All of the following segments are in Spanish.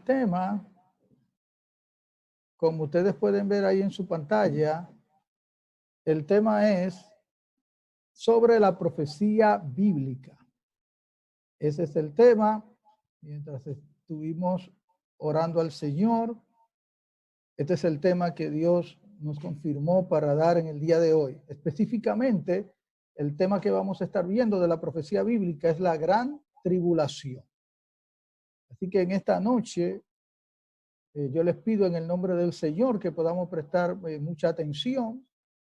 tema, como ustedes pueden ver ahí en su pantalla, el tema es sobre la profecía bíblica. Ese es el tema. Mientras estuvimos orando al Señor, este es el tema que Dios nos confirmó para dar en el día de hoy. Específicamente, el tema que vamos a estar viendo de la profecía bíblica es la gran tribulación. Así que en esta noche, yo les pido en el nombre del Señor que podamos prestar mucha atención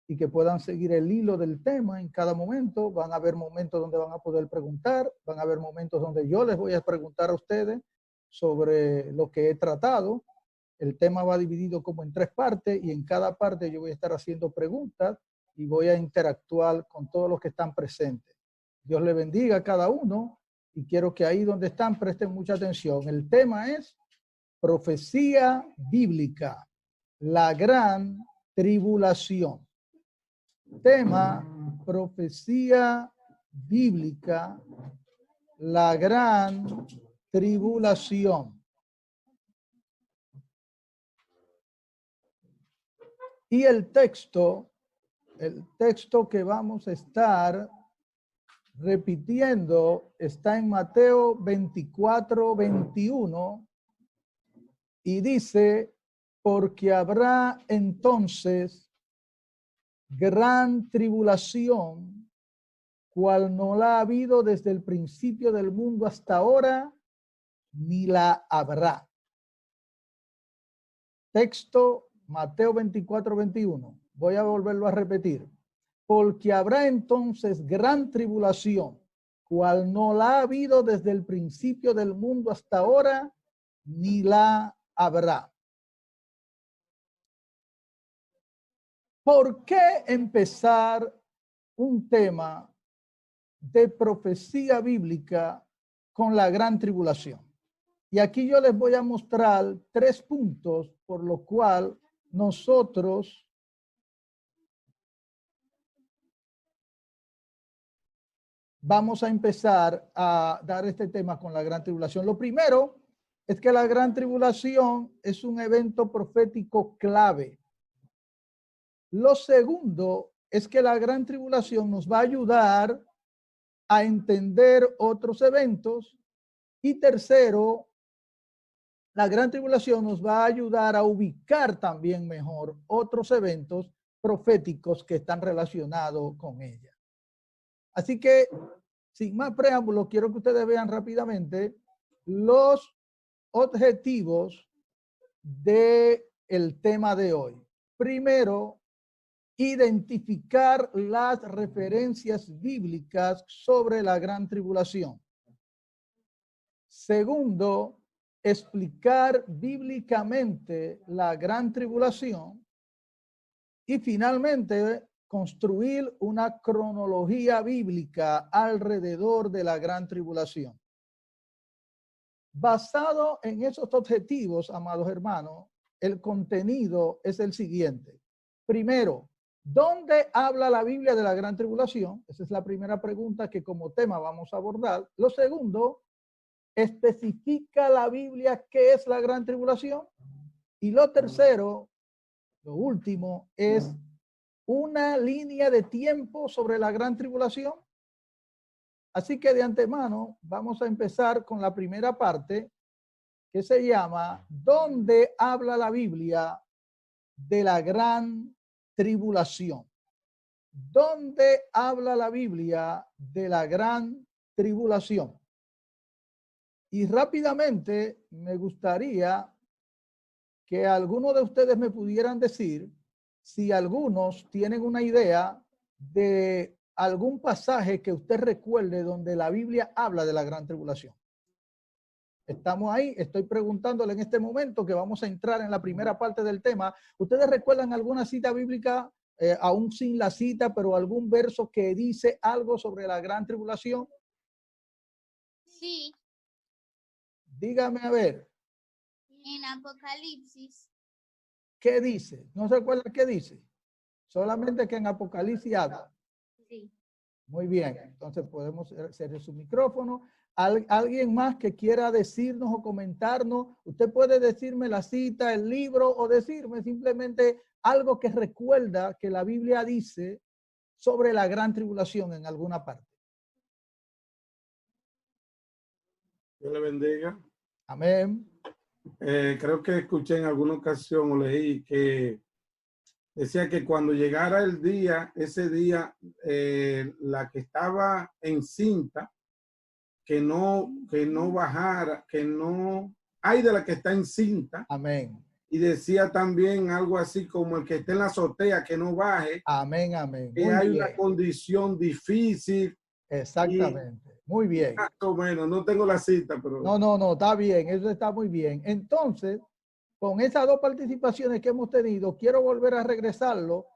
y que puedan seguir el hilo del tema en cada momento. Van a haber momentos donde van a poder preguntar, van a haber momentos donde yo les voy a preguntar a ustedes sobre lo que he tratado. El tema va dividido como en 3 partes y en cada parte yo voy a estar haciendo preguntas y voy a interactuar con todos los que están presentes. Dios le bendiga a cada uno y quiero que ahí donde están presten mucha atención. El tema es profecía bíblica, la gran tribulación. Tema, profecía bíblica, la gran tribulación. Y el texto que vamos a estar repitiendo está en Mateo 24, 21 y dice, porque habrá entonces gran tribulación, cual no la ha habido desde el principio del mundo hasta ahora, ni la habrá. Texto Mateo 24, 21. Voy a volverlo a repetir. Porque habrá entonces gran tribulación, cual no la ha habido desde el principio del mundo hasta ahora, ni la habrá. ¿Por qué empezar un tema de profecía bíblica con la gran tribulación? Y aquí yo les voy a mostrar 3 puntos por lo cual nosotros vamos a empezar a dar este tema con la gran tribulación. Lo primero es que la gran tribulación es un evento profético clave. Lo segundo es que la gran tribulación nos va a ayudar a entender otros eventos. Y tercero, la gran tribulación nos va a ayudar a ubicar también mejor otros eventos proféticos que están relacionados con ella. Así que, sin más preámbulos, quiero que ustedes vean rápidamente los objetivos del tema de hoy. Primero, identificar las referencias bíblicas sobre la gran tribulación. Segundo, explicar bíblicamente la gran tribulación. Y finalmente, construir una cronología bíblica alrededor de la gran tribulación. Basado en esos objetivos, amados hermanos, el contenido es el siguiente. Primero, ¿dónde habla la Biblia de la gran tribulación? Esa es la primera pregunta que como tema vamos a abordar. Lo segundo, ¿especifica la Biblia qué es la gran tribulación? Y lo tercero, lo último, es una línea de tiempo sobre la gran tribulación. Así que de antemano vamos a empezar con la primera parte que se llama ¿dónde habla la Biblia de la gran tribulación? ¿Dónde habla la Biblia de la gran tribulación? Y rápidamente me gustaría que algunos de ustedes me pudieran decir si algunos tienen una idea de algún pasaje que usted recuerde donde la Biblia habla de la gran tribulación. Estamos ahí, estoy preguntándole en este momento que vamos a entrar en la primera parte del tema. ¿Ustedes recuerdan alguna cita bíblica, aún sin la cita, pero algún verso que dice algo sobre la gran tribulación? Sí. Dígame a ver. En Apocalipsis. ¿Qué dice? ¿No se acuerda qué dice? Solamente que en Apocalipsis habla. Sí. Muy bien, entonces podemos cerrar su micrófono. ¿Alguien más que quiera decirnos o comentarnos? Usted puede decirme la cita, el libro, o decirme simplemente algo que recuerda que la Biblia dice sobre la gran tribulación en alguna parte. Dios le bendiga. Amén. Creo que escuché en alguna ocasión o leí que decía que cuando llegara el día, ese día, la que estaba encinta, que no bajara, que no, hay de la que está encinta. Amén. Y decía también algo así como el que esté en la azotea, que no baje. Amén, amén. Que Muy hay bien. una condición difícil. Exactamente. Muy bien. Más o menos, no tengo la cita, pero... No, está bien, eso está muy bien. Entonces, con esas dos participaciones que hemos tenido, quiero volver a regresarlo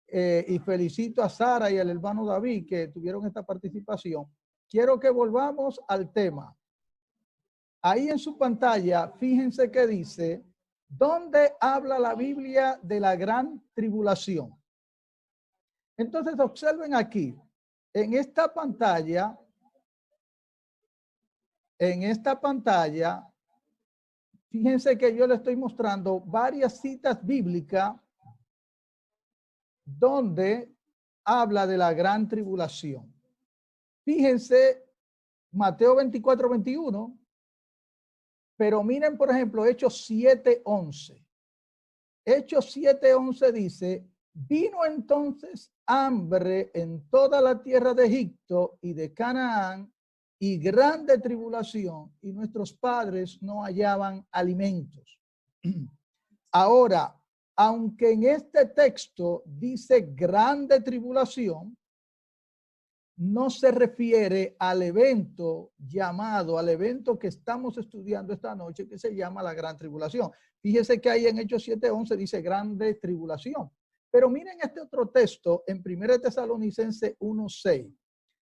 y felicito a Sara y al hermano David que tuvieron esta participación. Quiero que volvamos al tema. Ahí en su pantalla, fíjense que dice, ¿dónde habla la Biblia de la gran tribulación? Entonces, observen aquí, en esta pantalla, fíjense que yo le estoy mostrando varias citas bíblicas donde habla de la gran tribulación. Fíjense, Mateo 24, 21, pero miren, por ejemplo, Hechos 7, 11. Hechos 7, 11 dice, vino entonces hambre en toda la tierra de Egipto y de Canaán y grande tribulación, y nuestros padres no hallaban alimentos. Ahora, aunque en este texto dice grande tribulación, no se refiere al evento al evento que estamos estudiando esta noche, que se llama la gran tribulación. Fíjese que ahí en Hechos 7:11 dice grande tribulación. Pero miren este otro texto en 1 Tesalonicenses 1:6.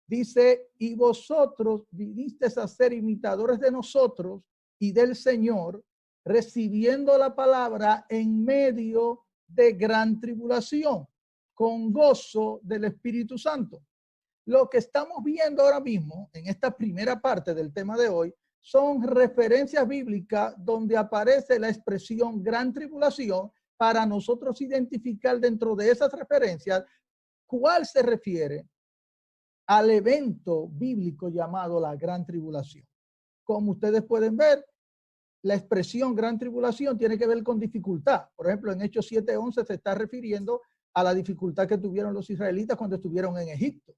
Dice, y vosotros vinisteis a ser imitadores de nosotros y del Señor, recibiendo la palabra en medio de gran tribulación, con gozo del Espíritu Santo. Lo que estamos viendo ahora mismo en esta primera parte del tema de hoy son referencias bíblicas donde aparece la expresión gran tribulación para nosotros identificar dentro de esas referencias cuál se refiere al evento bíblico llamado la gran tribulación. Como ustedes pueden ver, la expresión gran tribulación tiene que ver con dificultad. Por ejemplo, en Hechos 7:11 se está refiriendo a la dificultad que tuvieron los israelitas cuando estuvieron en Egipto.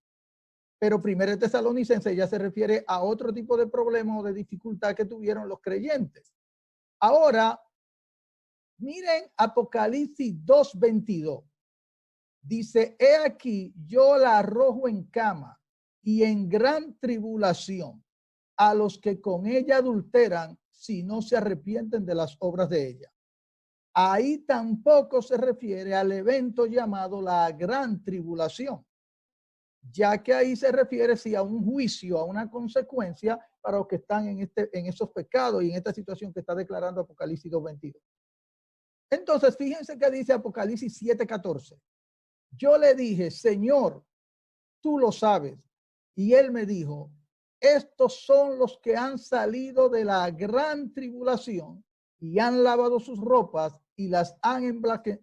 Pero 1 Tesalonicenses ya se refiere a otro tipo de problema o de dificultad que tuvieron los creyentes. Ahora, miren Apocalipsis 2:22. Dice, he aquí, yo la arrojo en cama y en gran tribulación a los que con ella adulteran si no se arrepienten de las obras de ella. Ahí tampoco se refiere al evento llamado la gran tribulación, ya que ahí se refiere sí a un juicio, a una consecuencia para los que están en esos pecados y en esta situación que está declarando Apocalipsis 2:22. Entonces, fíjense que dice Apocalipsis 7:14. Yo le dije, Señor, tú lo sabes. Y él me dijo, estos son los que han salido de la gran tribulación y han lavado sus ropas y las han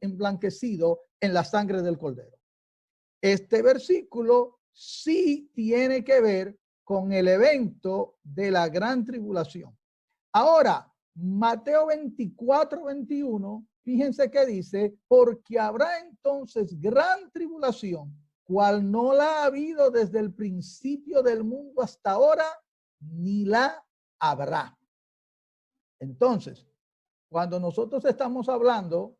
emblanquecido en la sangre del Cordero. Este versículo sí tiene que ver con el evento de la gran tribulación. Ahora, Mateo 24, 21, fíjense que dice, porque habrá entonces gran tribulación, cual no la ha habido desde el principio del mundo hasta ahora, ni la habrá. Entonces, cuando nosotros estamos hablando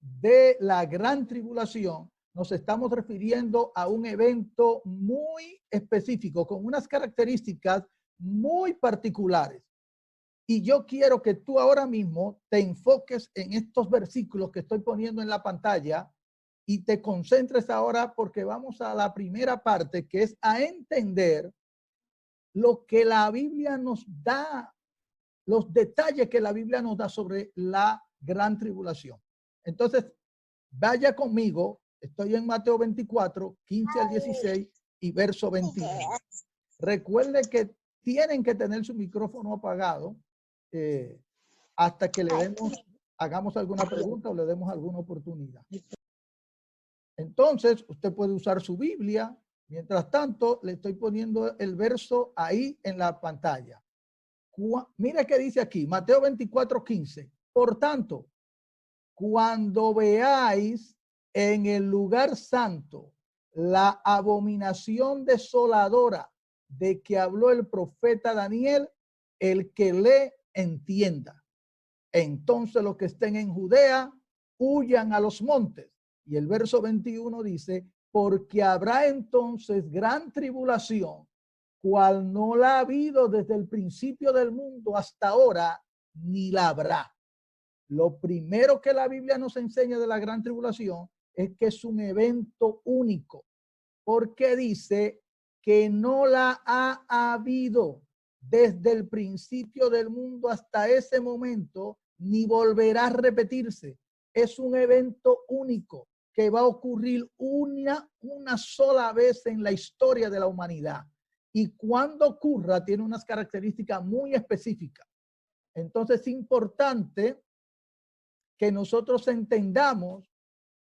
de la gran tribulación, nos estamos refiriendo a un evento muy específico, con unas características muy particulares. Y yo quiero que tú ahora mismo te enfoques en estos versículos que estoy poniendo en la pantalla y te concentres ahora porque vamos a la primera parte, que es a entender lo que la Biblia nos da, los detalles que la Biblia nos da sobre la gran tribulación. Entonces, vaya conmigo, estoy en Mateo 24, 15 al 16 y verso 21. Recuerde que tienen que tener su micrófono apagado hasta que le demos, hagamos alguna pregunta o le demos alguna oportunidad. Entonces, usted puede usar su Biblia. Mientras tanto, le estoy poniendo el verso ahí en la pantalla. Mira qué dice aquí, Mateo 24:15. Por tanto, cuando veáis en el lugar santo la abominación desoladora de que habló el profeta Daniel, el que le entienda. Entonces los que estén en Judea huyan a los montes. Y el verso 21 dice, porque habrá entonces gran tribulación, cual no la ha habido desde el principio del mundo hasta ahora, ni la habrá. Lo primero que la Biblia nos enseña de la gran tribulación es que es un evento único, porque dice que no la ha habido desde el principio del mundo hasta ese momento, ni volverá a repetirse. Es un evento único que va a ocurrir una sola vez en la historia de la humanidad. Y cuando ocurra, tiene unas características muy específicas. Entonces es importante que nosotros entendamos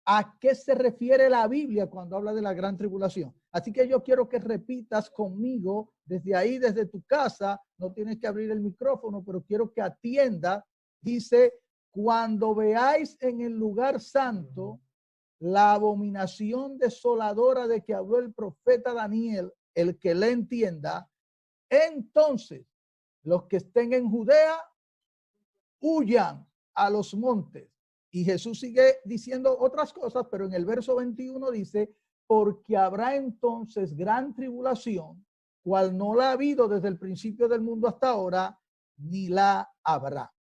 a qué se refiere la Biblia cuando habla de la gran tribulación. Así que yo quiero que repitas conmigo desde ahí, desde tu casa. No tienes que abrir el micrófono, pero quiero que atienda. Dice, cuando veáis en el lugar santo la abominación desoladora de que habló el profeta Daniel, el que le entienda, entonces los que estén en Judea huyan a los montes. Y Jesús sigue diciendo otras cosas, pero en el verso 21 dice, porque habrá entonces gran tribulación, cual no la ha habido desde el principio del mundo hasta ahora, ni la habrá.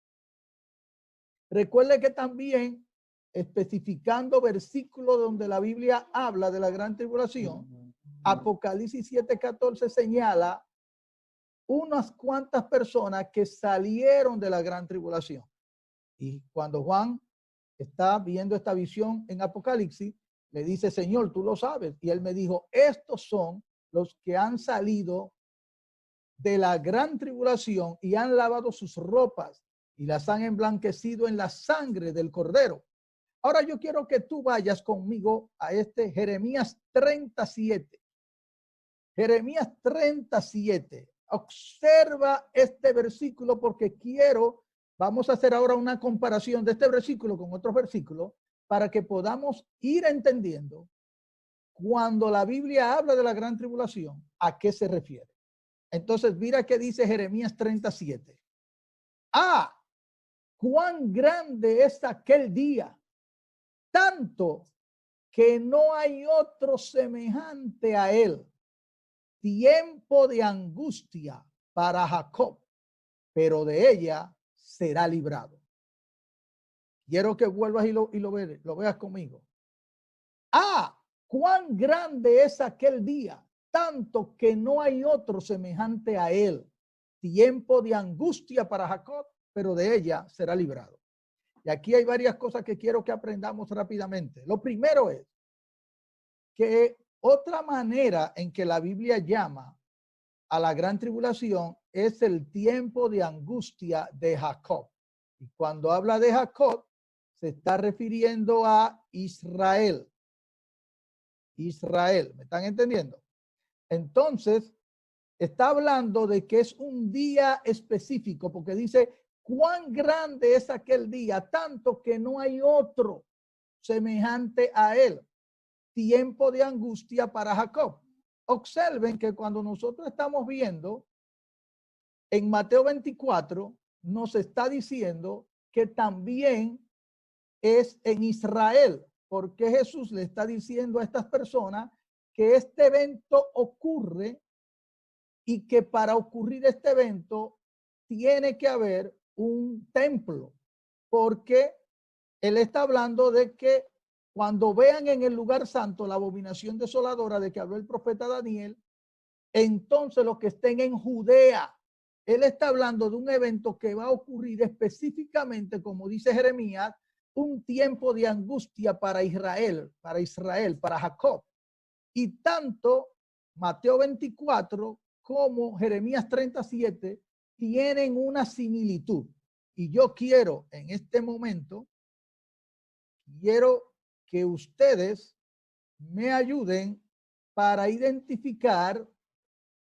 Recuerde que también, especificando versículos donde la Biblia habla de la gran tribulación, Apocalipsis 7:14 señala unas cuantas personas que salieron de la gran tribulación. Y cuando Juan está viendo esta visión en Apocalipsis, le dice, Señor, tú lo sabes. Y él me dijo, estos son los que han salido de la gran tribulación y han lavado sus ropas y las han emblanquecido en la sangre del Cordero. Ahora yo quiero que tú vayas conmigo a este Jeremías 37. Jeremías 37. Observa este versículo porque vamos a hacer ahora una comparación de este versículo con otros versículos para que podamos ir entendiendo cuando la Biblia habla de la gran tribulación, ¿a qué se refiere? Entonces, mira qué dice Jeremías 37. Ah, cuán grande es aquel día, tanto que no hay otro semejante a él. Tiempo de angustia para Jacob, pero de ella será librado. Quiero que vuelvas y lo veas conmigo. Ah, cuán grande es aquel día, tanto que no hay otro semejante a él. Tiempo de angustia para Jacob, pero de ella será librado. Y aquí hay varias cosas que quiero que aprendamos rápidamente. Lo primero es que otra manera en que la Biblia llama a la gran tribulación es el tiempo de angustia de Jacob. Y cuando habla de Jacob, se está refiriendo a Israel. Israel, ¿me están entendiendo? Entonces, está hablando de que es un día específico, porque dice, cuán grande es aquel día, tanto que no hay otro semejante a él. Tiempo de angustia para Jacob. Observen que cuando nosotros estamos viendo en Mateo 24, nos está diciendo que también es en Israel, porque Jesús le está diciendo a estas personas que este evento ocurre y que para ocurrir este evento tiene que haber un templo, porque él está hablando de que cuando vean en el lugar santo la abominación desoladora de que habló el profeta Daniel, entonces los que estén en Judea, él está hablando de un evento que va a ocurrir específicamente, como dice Jeremías, un tiempo de angustia para Israel, para Jacob. Y tanto Mateo 24 cómo Jeremías 37 tienen una similitud. Y yo quiero en este momento, quiero que ustedes me ayuden para identificar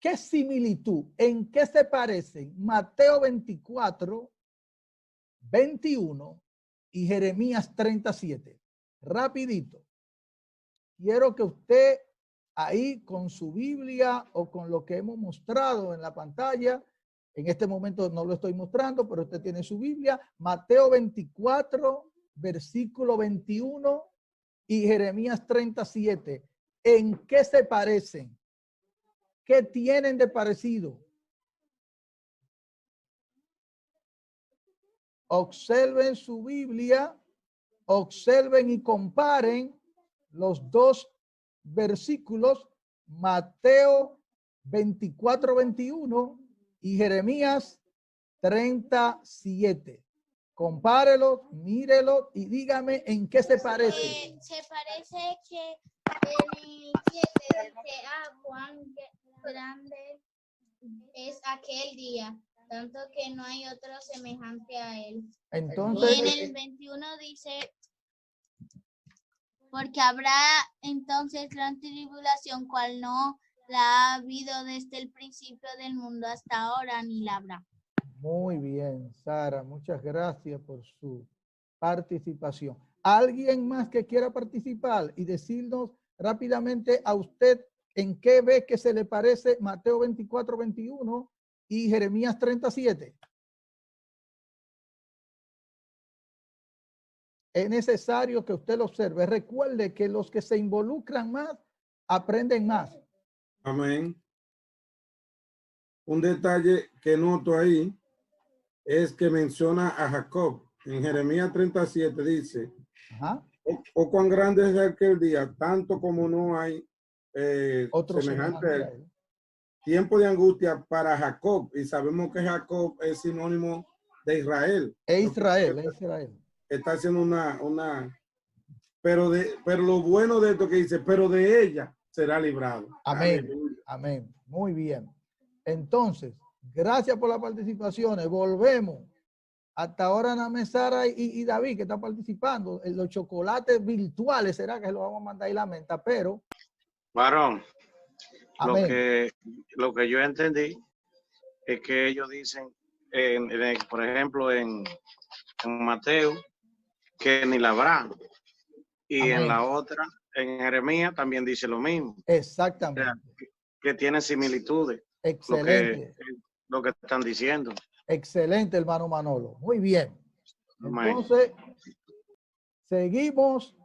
qué similitud, en qué se parecen Mateo 24, 21 y Jeremías 37. Rapidito. Quiero que usted ahí con su Biblia o con lo que hemos mostrado en la pantalla, en este momento no lo estoy mostrando, pero usted tiene su Biblia, Mateo 24, versículo 21 y Jeremías 37. ¿En qué se parecen? ¿Qué tienen de parecido? Observen su Biblia, observen y comparen los dos versículos, Mateo 24, 21 y Jeremías 37. Compárelos, mírelos y dígame en qué se parece. Se parece que en el 7 dice, cuán grande es aquel día, tanto que no hay otro semejante a él. Entonces, Y en el 21 dice, porque habrá entonces gran tribulación, cual no la ha habido desde el principio del mundo hasta ahora, ni la habrá. muy bien, Sara, muchas gracias por su participación. ¿Alguien más que quiera participar y decirnos rápidamente a usted en qué ve que se le parece Mateo 24, 21 y Jeremías 37? Es necesario que usted lo observe. Recuerde que los que se involucran más aprenden más. Amén. Un detalle que noto ahí es que menciona a Jacob. En Jeremías 37 dice, Ajá. o cuán grande es aquel día, tanto como no hay Otro semejante semejante a a él. él. Tiempo de angustia para Jacob, y sabemos que Jacob es sinónimo de Israel. Israel. Está haciendo pero lo bueno de esto que dice, pero de ella será librado. Amén. Aleluya. Amén. Muy bien. Entonces, gracias por las participaciones. Volvemos. Hasta ahora Ana Sara y David que están participando. En los chocolates virtuales será que se los vamos a mandar ahí la menta, pero. Varón, Amén. lo que yo entendí es que ellos dicen, por ejemplo, en Mateo, que ni la habrá. Y Amén. en la otra, en Jeremías, también dice lo mismo. Exactamente. O sea, que tiene similitudes. Excelente. Lo que están diciendo. Excelente, hermano Manolo. Muy bien. Amén. Entonces, seguimos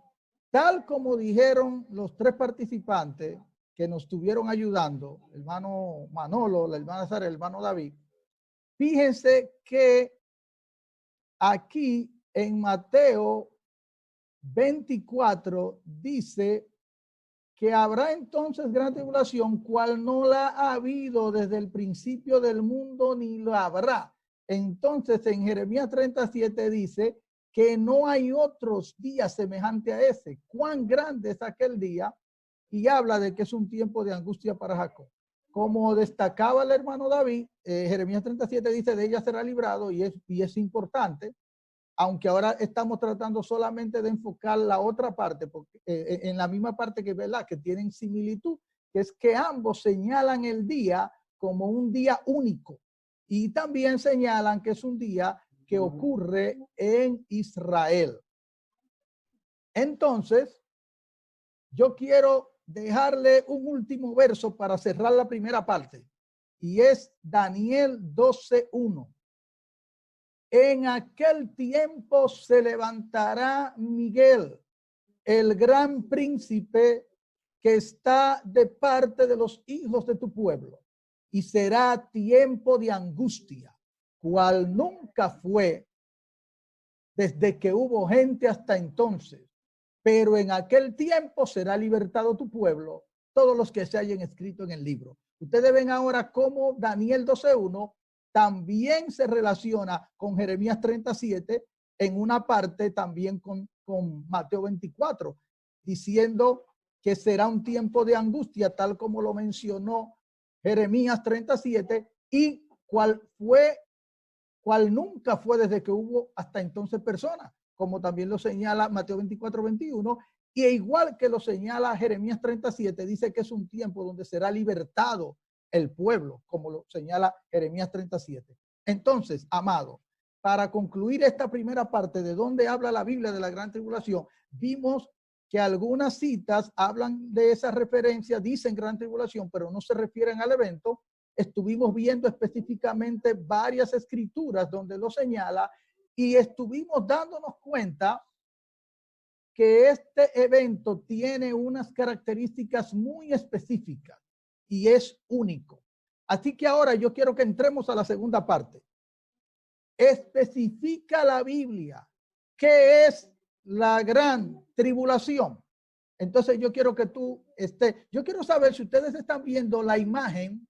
tal como dijeron los tres participantes que nos estuvieron ayudando, el hermano Manolo, la hermana Sara, el hermano David. Fíjense que aquí en Mateo 24 dice que habrá entonces gran tribulación, cual no la ha habido desde el principio del mundo ni la habrá. Entonces en Jeremías 37 dice que no hay otros días semejante a ese. Cuán grande es aquel día, y habla de que es un tiempo de angustia para Jacob. Como destacaba el hermano David, Jeremías 37 dice de ella será librado, y es importante, aunque ahora estamos tratando solamente de enfocar la otra parte, porque en la misma parte que, ¿verdad?, que tienen similitud, que es que ambos señalan el día como un día único, y también señalan que es un día que ocurre en Israel. Entonces, yo quiero dejarle un último verso para cerrar la primera parte, y es Daniel 12:1. En aquel tiempo se levantará Miguel, el gran príncipe que está de parte de los hijos de tu pueblo, y será tiempo de angustia, cual nunca fue desde que hubo gente hasta entonces. Pero en aquel tiempo será libertado tu pueblo, todos los que se hayan escrito en el libro. Ustedes ven ahora cómo Daniel 12:1 también se relaciona con Jeremías 37 en una parte también con Mateo 24, diciendo que será un tiempo de angustia, tal como lo mencionó Jeremías 37, y cual nunca fue desde que hubo hasta entonces personas, como también lo señala Mateo 24, 21, y igual que lo señala Jeremías 37, dice que es un tiempo donde será libertado el pueblo, como lo señala Jeremías 37. Entonces, amado, para concluir esta primera parte de donde habla la Biblia de la gran tribulación, vimos que algunas citas hablan de esa referencia, dicen gran tribulación, pero no se refieren al evento. Estuvimos viendo específicamente varias escrituras donde lo señala y estuvimos dándonos cuenta que este evento tiene unas características muy específicas y es único. Así que ahora yo quiero que entremos a la segunda parte. Especifica la Biblia qué es la gran tribulación. Entonces yo quiero que yo quiero saber si ustedes están viendo la imagen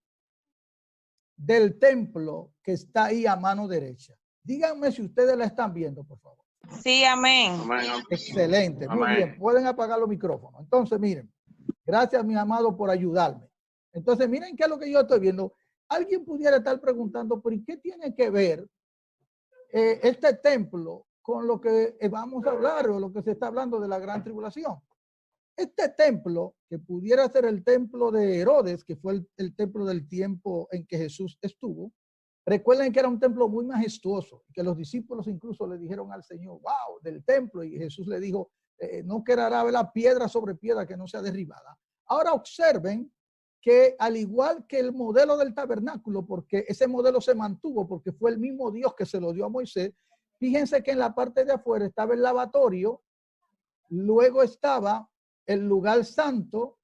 del templo que está ahí a mano derecha. Díganme si ustedes la están viendo, por favor. Sí, amén. Excelente, muy Amén. bien. Pueden apagar los micrófonos. Entonces, miren, gracias, mi amado, por ayudarme. Entonces, miren qué es lo que yo estoy viendo. Alguien pudiera estar preguntando, ¿por qué tiene que ver este templo con lo que vamos a hablar o lo que se está hablando de la gran tribulación? Este templo, que pudiera ser el templo de Herodes, que fue el templo del tiempo en que Jesús estuvo, recuerden que era un templo muy majestuoso, que los discípulos incluso le dijeron al Señor, wow, del templo, y Jesús le dijo, no quedará la piedra sobre piedra que no sea derribada. Ahora observen que al igual que el modelo del tabernáculo, porque ese modelo se mantuvo, porque fue el mismo Dios que se lo dio a Moisés, fíjense que en la parte de afuera estaba el lavatorio, luego estaba el lugar santo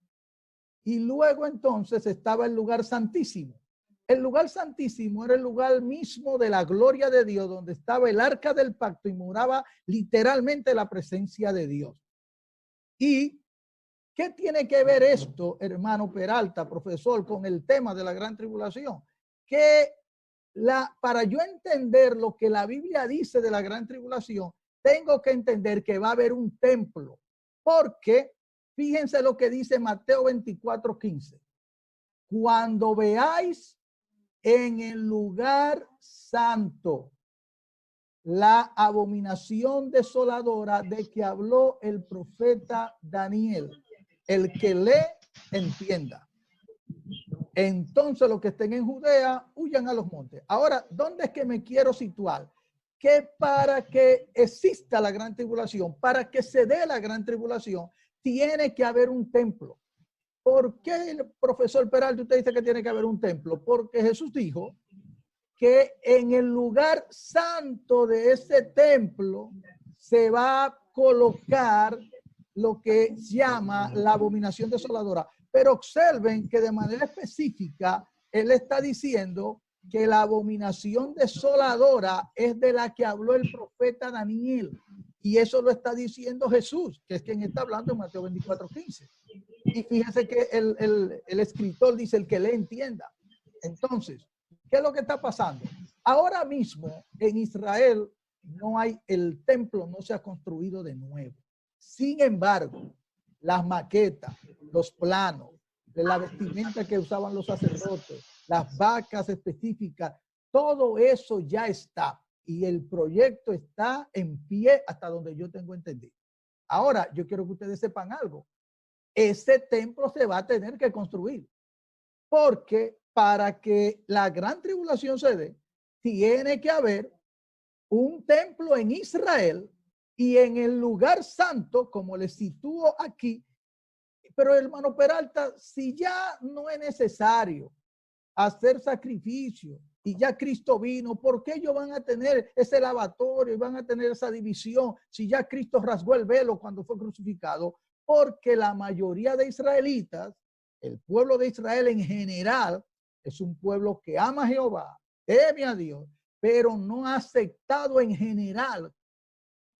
y luego entonces estaba el lugar santísimo. El lugar santísimo era el lugar mismo de la gloria de Dios, donde estaba el arca del pacto y moraba literalmente la presencia de Dios. ¿Y qué tiene que ver esto, hermano Peralta, profesor, con el tema de la gran tribulación? Que para yo entender lo que la Biblia dice de la gran tribulación, tengo que entender que va a haber un templo, porque fíjense lo que dice Mateo 24, 15. Cuando veáis en el lugar santo la abominación desoladora de que habló el profeta Daniel, el que lee, entienda. Entonces los que estén en Judea, huyan a los montes. Ahora, ¿dónde es que me quiero situar? Que para que exista la gran tribulación, para que se dé la gran tribulación, tiene que haber un templo. ¿Por qué el profesor Peralta usted dice que tiene que haber un templo? Porque Jesús dijo que en el lugar santo de ese templo se va a colocar lo que se llama la abominación desoladora. Pero observen que de manera específica él está diciendo que la abominación desoladora es de la que habló el profeta Daniel. Y eso lo está diciendo Jesús, que es quien está hablando en Mateo 24, 15. Y fíjense que el escritor dice, el que le entienda. Entonces, ¿qué es lo que está pasando? Ahora mismo en Israel no hay, el templo no se ha construido de nuevo. Sin embargo, las maquetas, los planos, de la vestimenta que usaban los sacerdotes, las vacas específicas, todo eso ya está. Y el proyecto está en pie hasta donde yo tengo entendido. Ahora, yo quiero que ustedes sepan algo. Ese templo se va a tener que construir. Porque para que la gran tribulación se dé, tiene que haber un templo en Israel y en el lugar santo, como les sitúo aquí. Pero hermano Peralta, si ya no es necesario hacer sacrificio y ya Cristo vino, ¿por qué ellos van a tener ese lavatorio y van a tener esa división si ya Cristo rasgó el velo cuando fue crucificado? Porque la mayoría de israelitas, el pueblo de Israel en general, es un pueblo que ama a Jehová, teme a Dios, pero no ha aceptado en general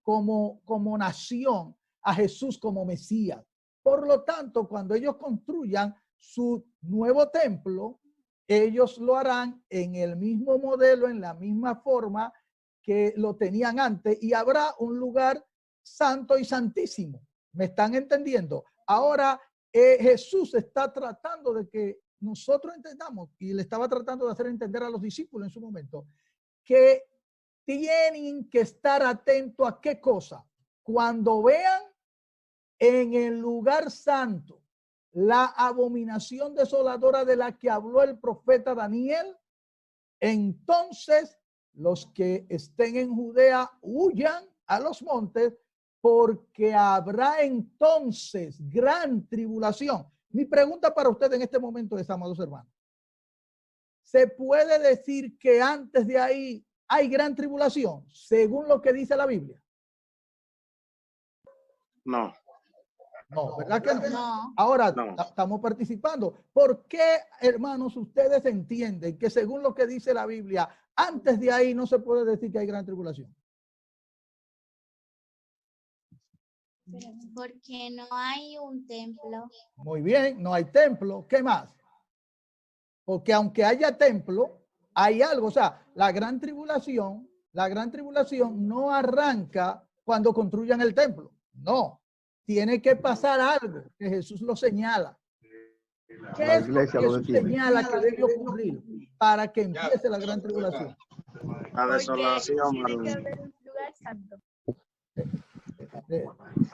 como nación a Jesús como Mesías. Por lo tanto, cuando ellos construyan su nuevo templo, ellos lo harán en el mismo modelo, en la misma forma que lo tenían antes, y habrá un lugar santo y santísimo. ¿Me están entendiendo? Ahora Jesús está tratando de que nosotros entendamos, y le estaba tratando de hacer entender a los discípulos en su momento, que tienen que estar atentos a qué cosa. Cuando vean en el lugar santo la abominación desoladora de la que habló el profeta Daniel, entonces los que estén en Judea huyan a los montes, porque habrá entonces gran tribulación. Mi pregunta para usted en este momento es, amados hermanos, ¿se puede decir que antes de ahí hay gran tribulación, según lo que dice la Biblia? No. No, ¿verdad que no? No. Ahora No. estamos participando. ¿Por qué, hermanos, ustedes entienden que según lo que dice la Biblia, antes de ahí no se puede decir que hay gran tribulación? Porque no hay un templo. Muy bien, no hay templo. ¿Qué más? Porque aunque haya templo, hay algo. O sea, la gran tribulación no arranca cuando construyan el templo. No, tiene que pasar algo que Jesús lo señala. ¿Qué La es lo que iglesia lo Jesús detiene. señala que debe ocurrir para que empiece la gran tribulación? La desolación. Tiene que haber un lugar santo.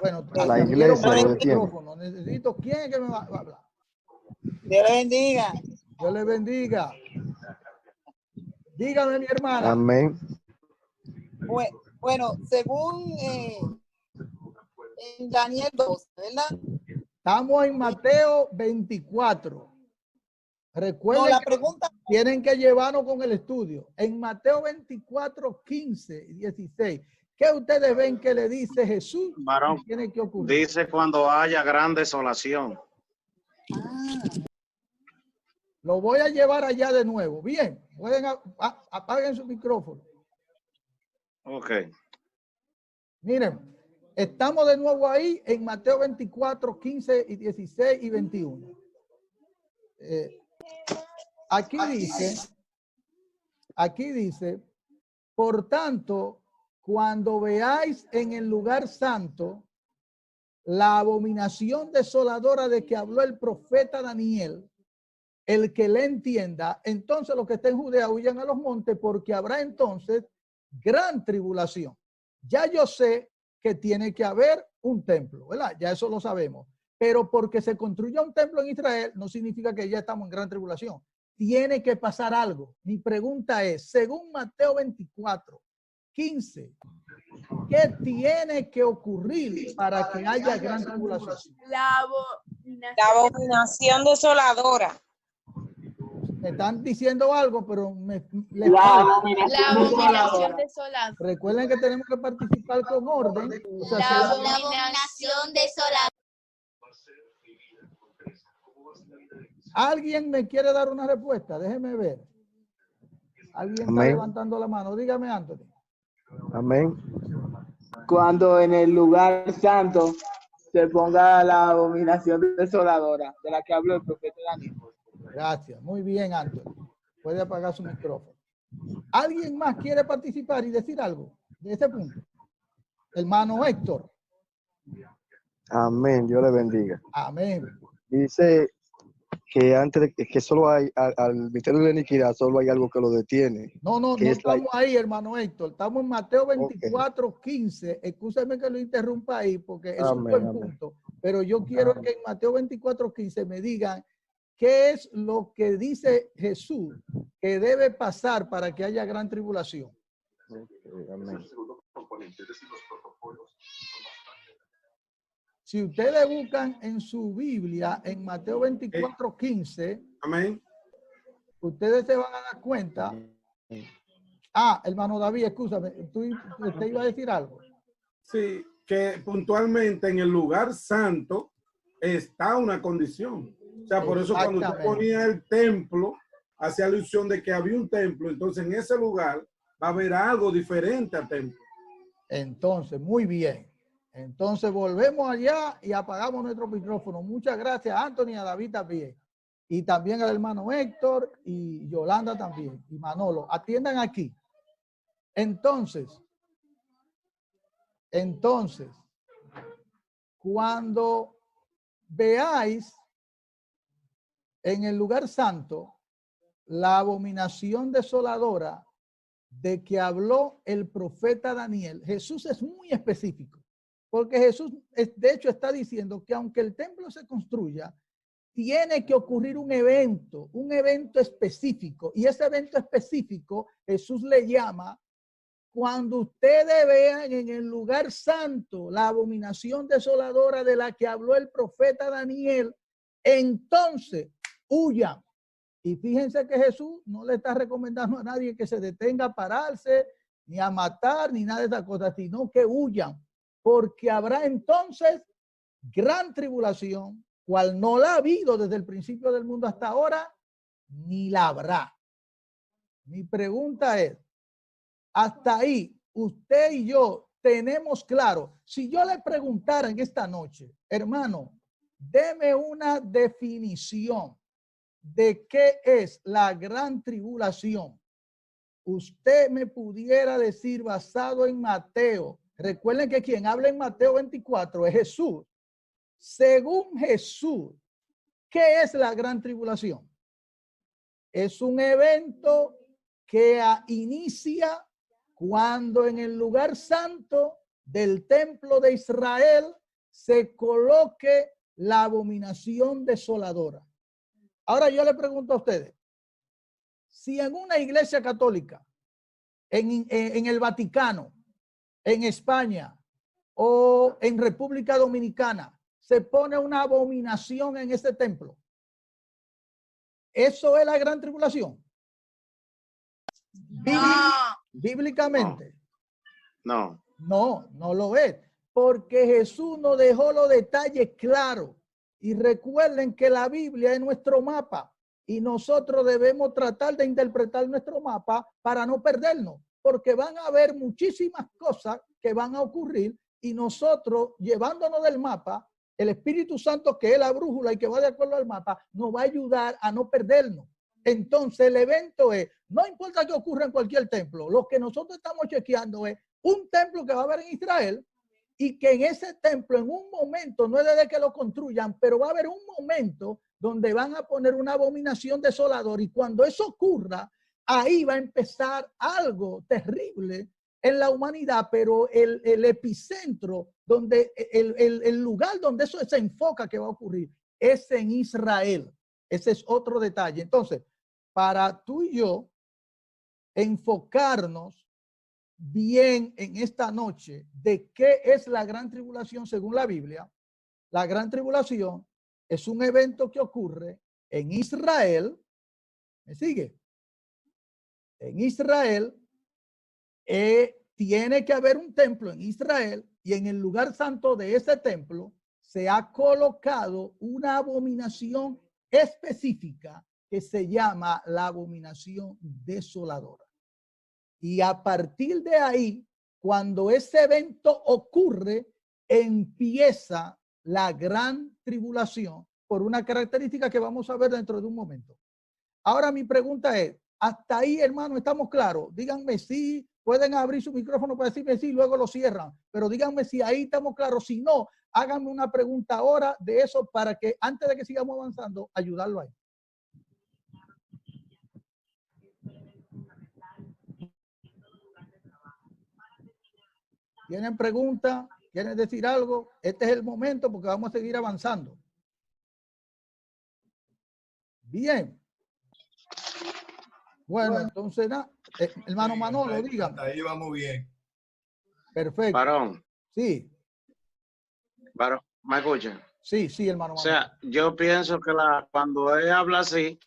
Bueno, La adquirieron iglesia varios lo detiene. micrófonos. Necesito, ¿quién es que me va a hablar? Dios le bendiga. Dios le bendiga. Dígame, mi hermana. Amén. Bueno, según en Daniel 12, ¿verdad? Estamos en Mateo 24. Recuerden No, la que pregunta, tienen que llevarnos con el estudio. En Mateo 24, 15 y 16. ¿Qué ustedes ven que le dice Jesús Varón, que tiene que ocurrir? dice cuando haya gran desolación. Lo voy a llevar allá de nuevo. Bien, pueden apaguen su micrófono. Ok. Miren, estamos de nuevo ahí en Mateo 24, 15 y 16 y 21. Aquí dice, por tanto, cuando veáis en el lugar santo la abominación desoladora de que habló el profeta Daniel, el que le entienda, entonces los que estén en Judea huyan a los montes, porque habrá entonces gran tribulación. Ya yo sé que tiene que haber un templo, ¿verdad? Ya eso lo sabemos. Pero porque se construya un templo en Israel no significa que ya estamos en gran tribulación. Tiene que pasar algo. Mi pregunta es, según Mateo 24, 15, ¿qué tiene que ocurrir para que haya gran tribulación? La abominación desoladora. Me están diciendo algo, pero les La falta. abominación desolada. Recuerden que tenemos que participar con orden. O sea, La abominación desoladora. ¿alguien me quiere dar una respuesta? Déjeme ver. Alguien está Amén. levantando la mano. Dígame, Anthony. Amén. Cuando en el lugar santo se ponga la abominación desoladora de la que habló el profeta Daniel. Gracias. Muy bien, Anthony. Puede apagar su micrófono. ¿Alguien más quiere participar y decir algo de ese punto? Hermano Héctor. Amén. Dios le bendiga. Amén. Dice que antes de que solo hay al misterio de la iniquidad, solo hay algo que lo detiene. No, no que es estamos ahí, hermano Héctor. Estamos en Mateo 24, 15. Escúchame que lo interrumpa ahí porque es un buen punto. Pero yo quiero que en Mateo 24, 15 me digan qué es lo que dice Jesús que debe pasar para que haya gran tribulación. Amén. Si ustedes buscan en su Biblia, en Mateo 24, 15, Amén. ustedes se van a dar cuenta. Hermano David, escúchame, ¿usted iba a decir algo? Sí, que puntualmente en el lugar santo está una condición. O sea, por eso cuando tú ponías el templo, hacía alusión de que había un templo, entonces en ese lugar va a haber algo diferente al templo. Entonces, muy bien. Entonces volvemos allá y apagamos nuestro micrófono. Muchas gracias a Anthony y a David también. Y también al hermano Héctor y Yolanda también. Y Manolo. Atiendan aquí. Entonces, cuando veáis en el lugar santo, la abominación desoladora de que habló el profeta Daniel, Jesús es muy específico, porque Jesús de hecho está diciendo que aunque el templo se construya, tiene que ocurrir un evento específico, y ese evento específico Jesús le llama: cuando ustedes vean en el lugar santo la abominación desoladora de la que habló el profeta Daniel, entonces huyan. Y fíjense que Jesús no le está recomendando a nadie que se detenga a pararse, ni a matar, ni nada de esas cosas, sino que huyan, porque habrá entonces gran tribulación, cual no la ha habido desde el principio del mundo hasta ahora, ni la habrá. Mi pregunta es, hasta ahí, usted y yo tenemos claro. Si yo le preguntara en esta noche, hermano, deme una definición de qué es la gran tribulación, usted me pudiera decir basado en Mateo. Recuerden que quien habla en Mateo 24 es Jesús. Según Jesús, ¿qué es la gran tribulación? Es un evento que inicia cuando en el lugar santo del templo de Israel se coloque la abominación desoladora. Ahora yo le pregunto a ustedes, si en una iglesia católica, en el Vaticano, en España o en República Dominicana, se pone una abominación en ese templo, ¿eso es la gran tribulación? Bíblicamente. No. No, no lo es. Porque Jesús nos dejó los detalles claros. Y recuerden que la Biblia es nuestro mapa. Y nosotros debemos tratar de interpretar nuestro mapa para no perdernos. Porque van a haber muchísimas cosas que van a ocurrir. Y nosotros, llevándonos del mapa, el Espíritu Santo, que es la brújula y que va de acuerdo al mapa, nos va a ayudar a no perdernos. Entonces el evento es, no importa que ocurra en cualquier templo, lo que nosotros estamos chequeando es un templo que va a haber en Israel, y que en ese templo en un momento, no es desde que lo construyan, pero va a haber un momento donde van a poner una abominación desoladora, y cuando eso ocurra, ahí va a empezar algo terrible en la humanidad, pero el epicentro, donde el lugar donde eso se enfoca que va a ocurrir, es en Israel. Ese es otro detalle. Entonces, para tú y yo enfocarnos bien en esta noche de qué es la gran tribulación según la Biblia, la gran tribulación es un evento que ocurre en Israel. ¿Me sigue? En Israel tiene que haber un templo en Israel, y en el lugar santo de ese templo se ha colocado una abominación específica que se llama la abominación desoladora. Y a partir de ahí, cuando ese evento ocurre, empieza la gran tribulación por una característica que vamos a ver dentro de un momento. Ahora mi pregunta es, hasta ahí, hermano, ¿estamos claros? Díganme si pueden abrir su micrófono para decirme sí, luego lo cierran, pero díganme si ahí estamos claros. Si no, háganme una pregunta ahora de eso para que antes de que sigamos avanzando, ayudarlo ahí. ¿Tienen preguntas? ¿Quieren decir algo? Este es el momento porque vamos a seguir avanzando. Bien. Bueno, entonces, hermano Manolo, dígame. Ahí vamos bien. Perfecto. Varón. Sí. Varón, ¿me escuchan? Sí, sí, hermano. O sea, yo pienso que cuando él habla así,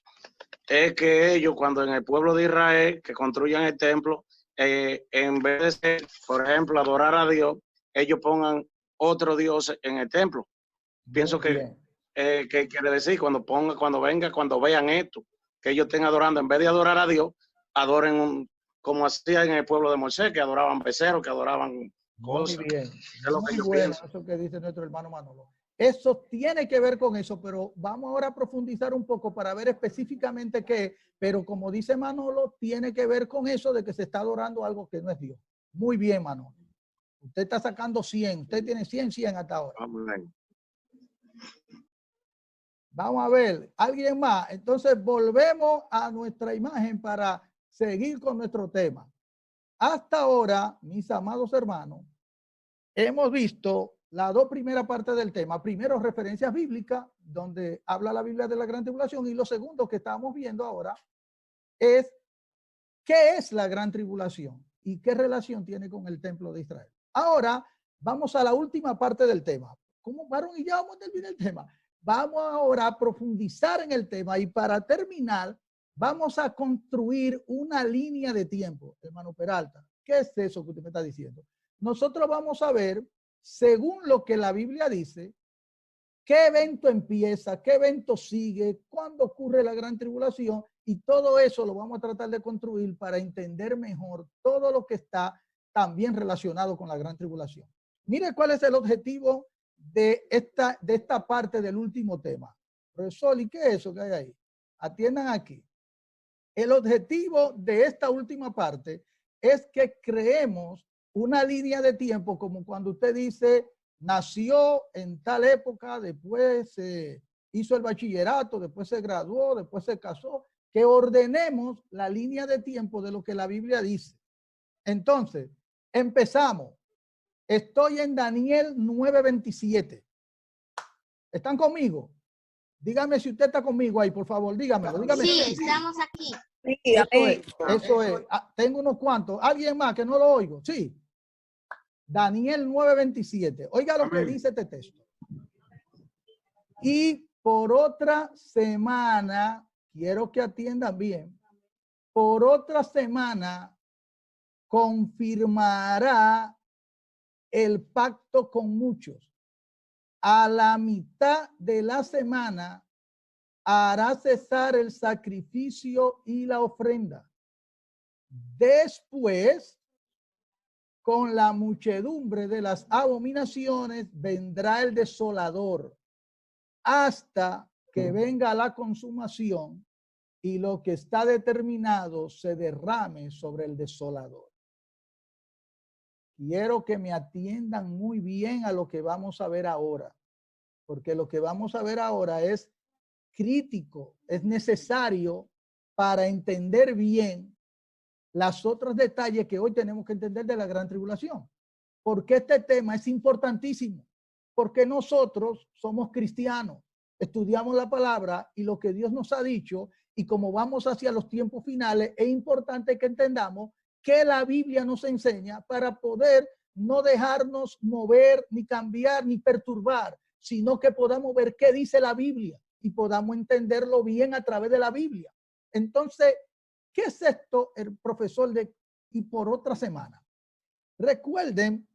es que ellos, cuando en el pueblo de Israel, que construyan el templo, en vez de ser, por ejemplo, adorar a Dios, ellos pongan otro Dios en el templo. Pienso que quiere decir, cuando vean esto, que ellos estén adorando, en vez de adorar a Dios, adoren como hacían en el pueblo de Moisés, que adoraban becerros, que adoraban cosas. Muy bien. Es lo que Muy yo bueno pienso. eso que dice nuestro hermano Manolo. Eso tiene que ver con eso, pero vamos ahora a profundizar un poco para ver específicamente qué, pero como dice Manolo, tiene que ver con eso de que se está adorando algo que no es Dios. Muy bien, Manolo. Usted está sacando 100, usted tiene 100 hasta ahora. Amén. Vamos a ver, ¿alguien más? Entonces volvemos a nuestra imagen para seguir con nuestro tema. Hasta ahora, mis amados hermanos, hemos visto las dos primeras partes del tema. Primero, referencias bíblicas, donde habla la Biblia de la gran tribulación. Y lo segundo que estamos viendo ahora es qué es la gran tribulación y qué relación tiene con el templo de Israel. Ahora, vamos a la última parte del tema. ¿Cómo, varón? Y ya vamos a terminar el tema. Vamos ahora a profundizar en el tema y para terminar, vamos a construir una línea de tiempo, hermano Peralta. ¿Qué es eso que usted me está diciendo? Nosotros vamos a ver, según lo que la Biblia dice, qué evento empieza, qué evento sigue, cuándo ocurre la gran tribulación y todo eso lo vamos a tratar de construir para entender mejor todo lo que está también relacionado con la gran tribulación. Mire cuál es el objetivo de esta parte del último tema. Profesor, ¿y qué es eso que hay ahí? Atiendan aquí. El objetivo de esta última parte es que creemos una línea de tiempo como cuando usted dice, nació en tal época, después hizo el bachillerato, después se graduó, después se casó, que ordenemos la línea de tiempo de lo que la Biblia dice. Entonces, empezamos. Estoy en Daniel 9:27. ¿Están conmigo? Dígame si usted está conmigo ahí, por favor. Dígamelo. Dígame. Sí, estamos aquí. Eso es. Ah, tengo unos cuantos. ¿Alguien más que no lo oigo? Sí. Daniel 9:27. Oiga lo que dice este texto. Y por otra semana, quiero que atiendan bien, por otra semana confirmará el pacto con muchos. A la mitad de la semana hará cesar el sacrificio y la ofrenda. Después, con la muchedumbre de las abominaciones, vendrá el desolador hasta que venga la consumación y lo que está determinado se derrame sobre el desolador. Quiero que me atiendan muy bien a lo que vamos a ver ahora, porque lo que vamos a ver ahora es crítico, es necesario para entender bien los otros detalles que hoy tenemos que entender de la gran tribulación. Porque este tema es importantísimo, porque nosotros somos cristianos, estudiamos la palabra y lo que Dios nos ha dicho, y como vamos hacia los tiempos finales, es importante que entendamos que la Biblia nos enseña para poder no dejarnos mover, ni cambiar, ni perturbar, sino que podamos ver qué dice la Biblia y podamos entenderlo bien a través de la Biblia. Entonces, ¿qué es esto, el profesor de y por otra semana? Recuerden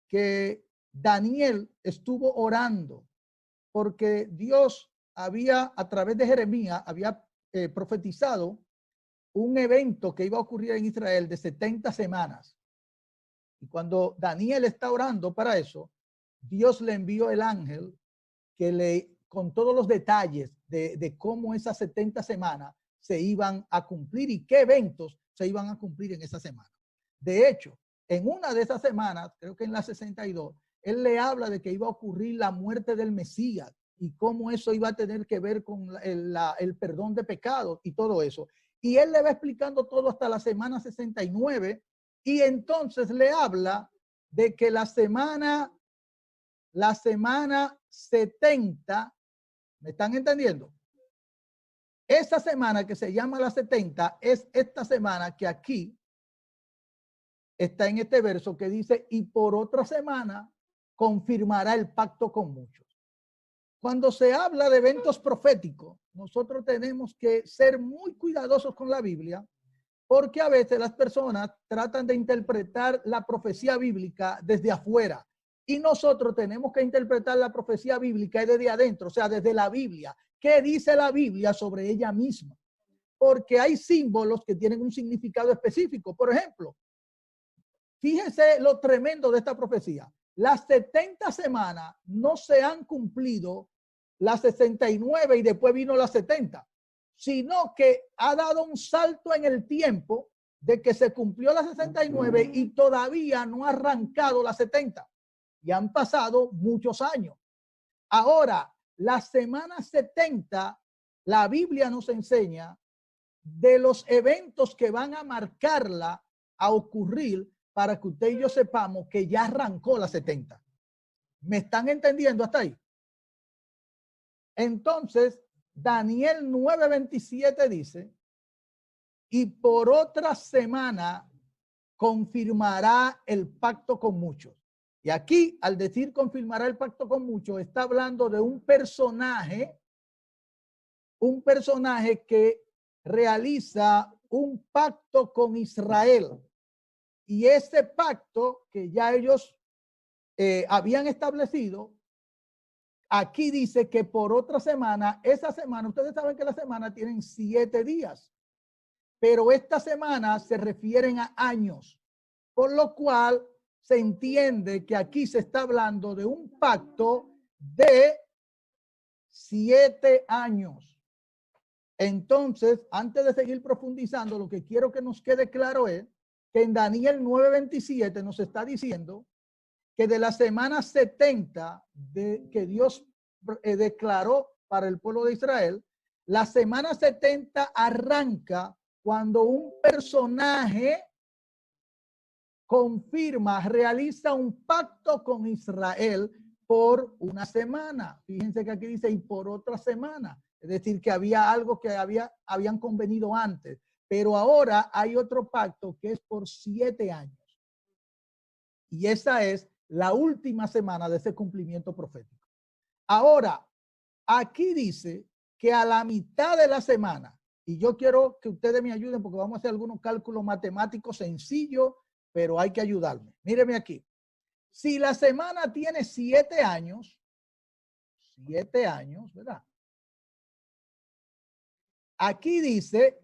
que Daniel estuvo orando porque Dios había, a través de Jeremías, había profetizado un evento que iba a ocurrir en Israel de 70 semanas. Y cuando Daniel está orando para eso, Dios le envió el ángel que con todos los detalles de cómo esas 70 semanas se iban a cumplir y qué eventos se iban a cumplir en esa semana. De hecho, en una de esas semanas, creo que en la 62, él le habla de que iba a ocurrir la muerte del Mesías y cómo eso iba a tener que ver con el perdón de pecados y todo eso. Y él le va explicando todo hasta la semana 69 y entonces le habla de que la semana 70, ¿me están entendiendo? Esa semana que se llama la 70 es esta semana que aquí está en este verso que dice, y por otra semana confirmará el pacto con muchos. Cuando se habla de eventos proféticos, nosotros tenemos que ser muy cuidadosos con la Biblia, porque a veces las personas tratan de interpretar la profecía bíblica desde afuera. Y nosotros tenemos que interpretar la profecía bíblica desde adentro, o sea, desde la Biblia. ¿Qué dice la Biblia sobre ella misma? Porque hay símbolos que tienen un significado específico. Por ejemplo, fíjense lo tremendo de esta profecía. Las 70 semanas no se han cumplido las 69 y después vino las 70, sino que ha dado un salto en el tiempo de que se cumplió las 69 y todavía no ha arrancado las 70. Y han pasado muchos años. Ahora, la semana 70, la Biblia nos enseña de los eventos que van a marcarla a ocurrir para que usted y yo sepamos que ya arrancó la 70. ¿Me están entendiendo hasta ahí? Entonces, Daniel 9:27 dice, y por otra semana confirmará el pacto con muchos. Y aquí, al decir confirmará el pacto con muchos, está hablando de un personaje que realiza un pacto con Israel. Y ese pacto que ya ellos habían establecido, aquí dice que por otra semana, esa semana, ustedes saben que la semana tienen 7 días, pero esta semana se refieren a años, por lo cual se entiende que aquí se está hablando de un pacto de 7 años. Entonces, antes de seguir profundizando, lo que quiero que nos quede claro es que en Daniel 9:27 nos está diciendo que de la semana 70 que Dios declaró para el pueblo de Israel, la semana 70 arranca cuando un personaje confirma, realiza un pacto con Israel por una semana. Fíjense que aquí dice y por otra semana. Es decir, que había algo que habían convenido antes. Pero ahora hay otro pacto que es por 7 años. Y esa es la última semana de ese cumplimiento profético. Ahora, aquí dice que a la mitad de la semana, y yo quiero que ustedes me ayuden porque vamos a hacer algunos cálculos matemáticos sencillos, pero hay que ayudarme. Míreme aquí. Si la semana tiene 7 años, 7 años, ¿verdad? Aquí dice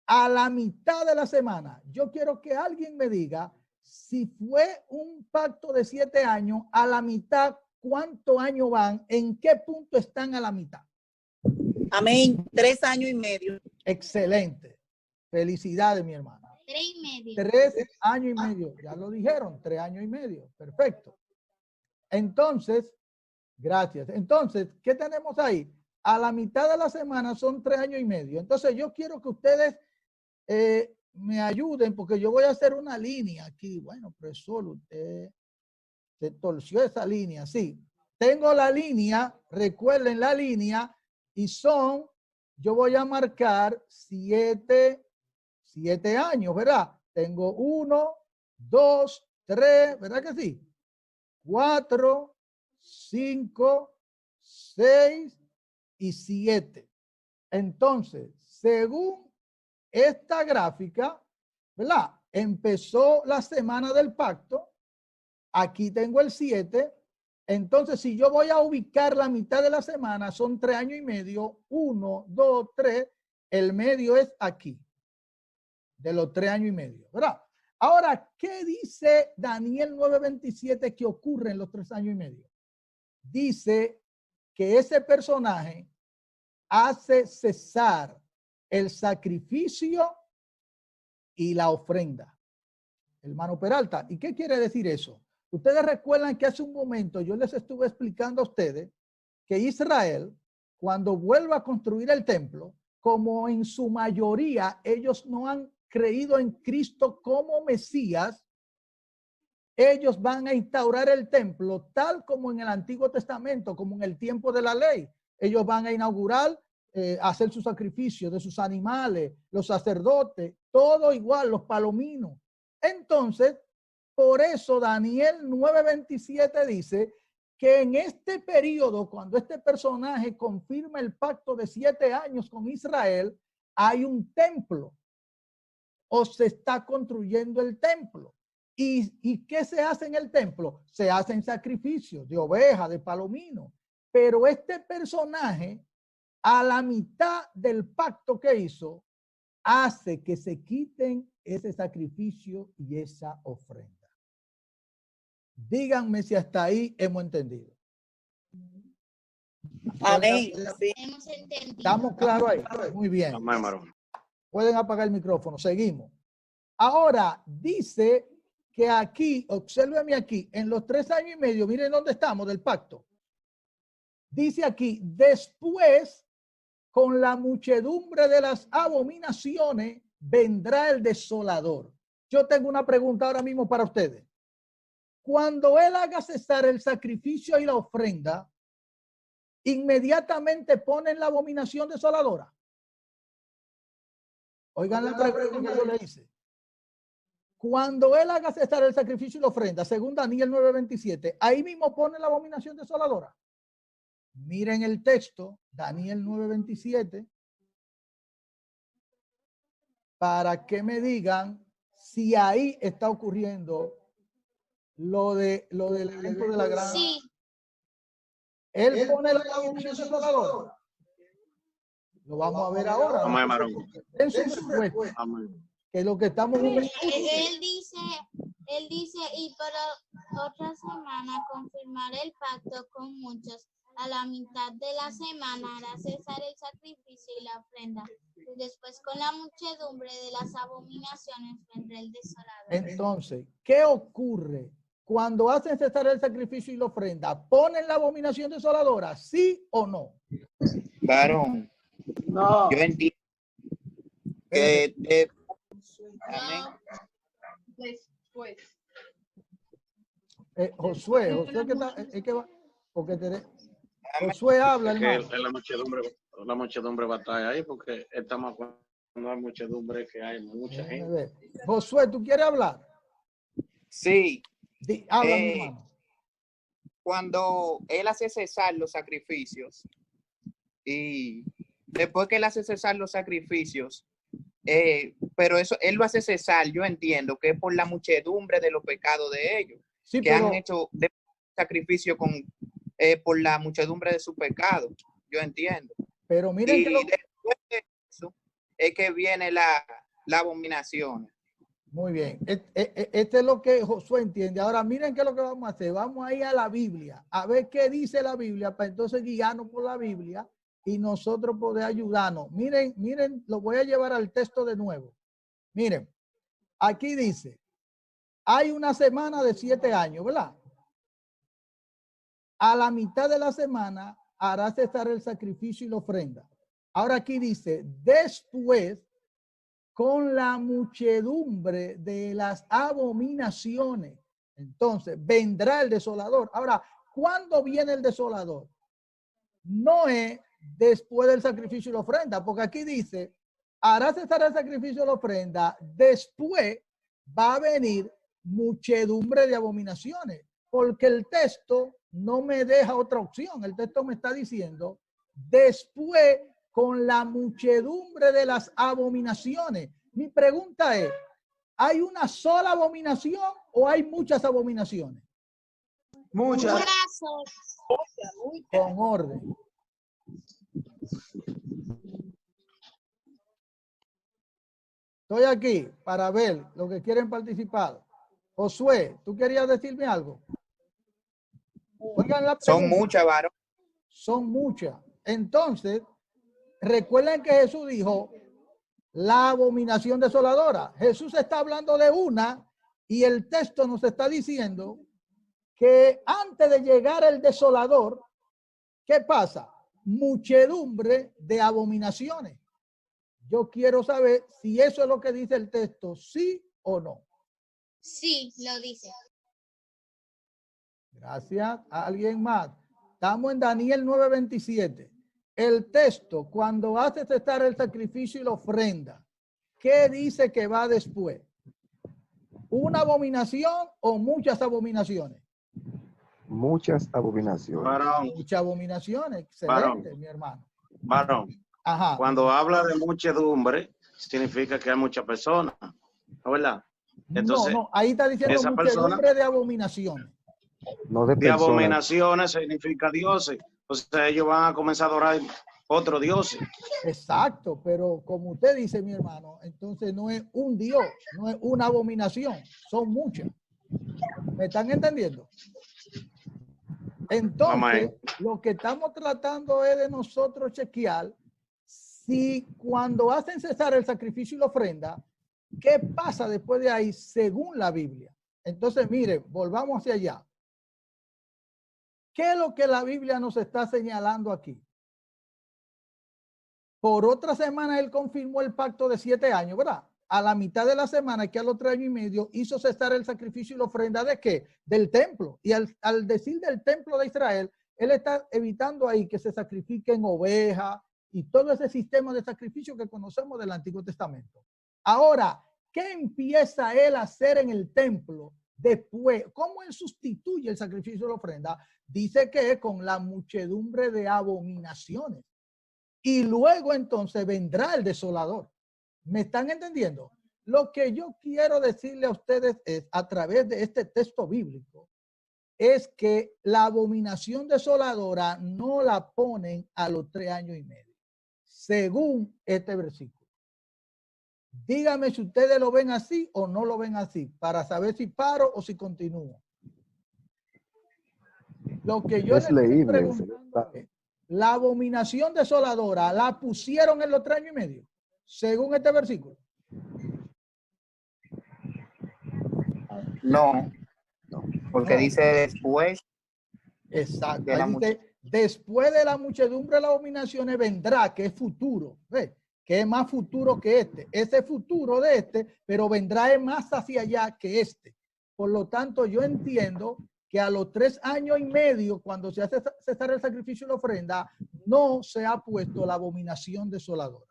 a la mitad de la semana. Yo quiero que alguien me diga si fue un pacto de 7 años, a la mitad, ¿cuántos años van? ¿En qué punto están a la mitad? Amén. 3 años y medio. Excelente. Felicidades, mi hermana. 3 y medio. 3 años y medio. Ya lo dijeron, 3 años y medio. Perfecto. Entonces, gracias. Entonces, ¿qué tenemos ahí? A la mitad de la semana son 3 años y medio. Entonces, yo quiero que ustedes me ayuden porque yo voy a hacer una línea aquí. Bueno, profesor, usted se torció esa línea. Sí, tengo la línea, recuerden la línea y son, yo voy a marcar 7 años, ¿verdad? Tengo 1, 2, 3, ¿verdad que sí? 4, 5, 6 y 7. Entonces, según esta gráfica, ¿verdad? Empezó la semana del pacto. Aquí tengo el 7. Entonces, si yo voy a ubicar la mitad de la semana, son 3 años y medio. 1, 2, 3. El medio es aquí. De los 3 años y medio, ¿verdad? Ahora, ¿qué dice Daniel 9:27 que ocurre en los 3 años y medio? Dice que ese personaje hace cesar el sacrificio y la ofrenda. Hermano Peralta, ¿y qué quiere decir eso? Ustedes recuerdan que hace un momento yo les estuve explicando a ustedes que Israel, cuando vuelva a construir el templo, como en su mayoría ellos no han creído en Cristo como Mesías, ellos van a instaurar el templo tal como en el Antiguo Testamento, como en el tiempo de la ley. Ellos van a inaugurar, hacer su sacrificio de sus animales, los sacerdotes, todo igual, los palominos. Entonces, por eso Daniel 9:27 dice que en este periodo, cuando este personaje confirma el pacto de 7 años con Israel, hay un templo o se está construyendo el templo. ¿Y qué se hace en el templo? Se hacen sacrificios de oveja, de palomino. Pero este personaje, a la mitad del pacto que hizo, hace que se quiten ese sacrificio y esa ofrenda. Díganme si hasta ahí hemos entendido. Amén. Sí. Hemos entendido. ¿Estamos claros ahí? Muy bien. Pueden apagar el micrófono. Seguimos. Ahora, dice que aquí, obsérveme aquí, en los 3 años y medio, miren dónde estamos del pacto. Dice aquí, después, con la muchedumbre de las abominaciones, vendrá el desolador. Yo tengo una pregunta ahora mismo para ustedes. Cuando él haga cesar el sacrificio y la ofrenda, inmediatamente ponen la abominación desoladora. Oigan la pregunta que yo le hice. Cuando él haga cesar el sacrificio y la ofrenda, según Daniel 9:27, ahí mismo pone la abominación desoladora. Miren el texto, Daniel 9:27, para que me digan si ahí está ocurriendo lo del evento de la gran. Sí. Él pone la abominación desoladora. Lo vamos a ver ahora. Amén, varón. En su respuesta, Amén. que es lo que estamos viendo. Él dice, y por otra semana confirmaré el pacto con muchos. A la mitad de la semana hará cesar el sacrificio y la ofrenda. Después, con la muchedumbre de las abominaciones, vendrá el desolador. Entonces, ¿qué ocurre cuando hacen cesar el sacrificio y la ofrenda? ¿Ponen la abominación desoladora? ¿Sí o no? Varón, No. yo entiendo que amén. Después. Josué que está, es que va, porque Josué habla, Es que hermano. la muchedumbre va a estar ahí porque estamos cuando hay muchedumbre que hay mucha Déjame gente. ver. Josué, ¿tú quieres hablar? Sí, Habla, mi hermano. cuando él hace cesar los sacrificios y después que él hace cesar los sacrificios, pero eso él lo hace cesar, yo entiendo que es por la muchedumbre de los pecados de ellos, Sí, que han hecho de sacrificio por la muchedumbre de su pecado, yo entiendo. Pero miren Y que después de eso es que viene la abominación. muy bien. Este es lo que Josué entiende. Ahora miren qué es lo que vamos a hacer. Vamos a ir a la Biblia, a ver qué dice la Biblia, para entonces guiarnos por la Biblia y nosotros poder ayudarnos. Miren, lo voy a llevar al texto de nuevo. Miren, aquí dice, hay una semana de 7 años, ¿verdad? A la mitad de la semana hará cesar el sacrificio y la ofrenda. Ahora aquí dice, después, con la muchedumbre de las abominaciones, entonces vendrá el desolador. Ahora, ¿cuándo viene el desolador? No es después del sacrificio y la ofrenda, porque aquí dice, hará cesar el sacrificio y la ofrenda, después va a venir muchedumbre de abominaciones, porque el texto no me deja otra opción. El texto me está diciendo, después con la muchedumbre de las abominaciones. Mi pregunta es, ¿hay una sola abominación o hay muchas abominaciones? Muchas. Con orden. Estoy aquí para ver lo que quieren participar. Josué, ¿tú querías decirme algo? Oigan la pregunta. Son muchas, varón. Son muchas. Entonces, recuerden que Jesús dijo la abominación desoladora. Jesús está hablando de una y el texto nos está diciendo que antes de llegar el desolador, ¿qué pasa? Muchedumbre de abominaciones. Yo quiero saber si eso es lo que dice el texto, sí o no. Sí, lo dice. Gracias. ¿Alguien más? Estamos en Daniel 9:27. El texto, cuando hace cesar el sacrificio y la ofrenda, ¿qué dice que va después? ¿Una abominación o muchas abominaciones? Muchas abominaciones. Varón, Muchas abominaciones. Excelente, mi hermano. varón. Ajá. Cuando habla de muchedumbre, significa que hay muchas personas, ¿no, verdad? Entonces, no, ahí está diciendo esa muchedumbre persona de abominaciones. No de de personas. abominaciones significa dioses. O sea, ellos van a comenzar a adorar otros dioses. Exacto, pero como usted dice, mi hermano, entonces no es un dios, no es una abominación, son muchas. ¿Me están entendiendo? Entonces, Amén. lo que estamos tratando es de nosotros chequear si cuando hacen cesar el sacrificio y la ofrenda, ¿qué pasa después de ahí según la Biblia? Entonces, mire, volvamos hacia allá. ¿Qué es lo que la Biblia nos está señalando aquí? Por otra semana él confirmó el pacto de 7 años, ¿verdad? A la mitad de la semana, que a los 3 años y medio, hizo cesar el sacrificio y la ofrenda ¿de qué? Del templo. Y al decir del templo de Israel, él está evitando ahí que se sacrifiquen ovejas y todo ese sistema de sacrificio que conocemos del Antiguo Testamento. Ahora, ¿qué empieza él a hacer en el templo después? ¿Cómo él sustituye el sacrificio y la ofrenda? Dice que con la muchedumbre de abominaciones. Y luego entonces vendrá el desolador. ¿Me están entendiendo? Lo que yo quiero decirle a ustedes es, a través de este texto bíblico, es que la abominación desoladora no la ponen a los 3 años y medio, según este versículo. Dígame si ustedes lo ven así o no lo ven así, para saber si paro o si continúo. Lo que yo Es le estoy leíble. preguntando es, la abominación desoladora la pusieron en los 3 años y medio, según este versículo. No, porque No. dice después. Exacto. De la Ahí dice, después de la muchedumbre de las abominaciones vendrá, que es futuro, ¿ves? Que es más futuro que este. Ese futuro de este, pero vendrá más hacia allá que este. Por lo tanto, yo entiendo que a los 3 años y medio, cuando se hace cesar el sacrificio y la ofrenda, no se ha puesto la abominación desoladora.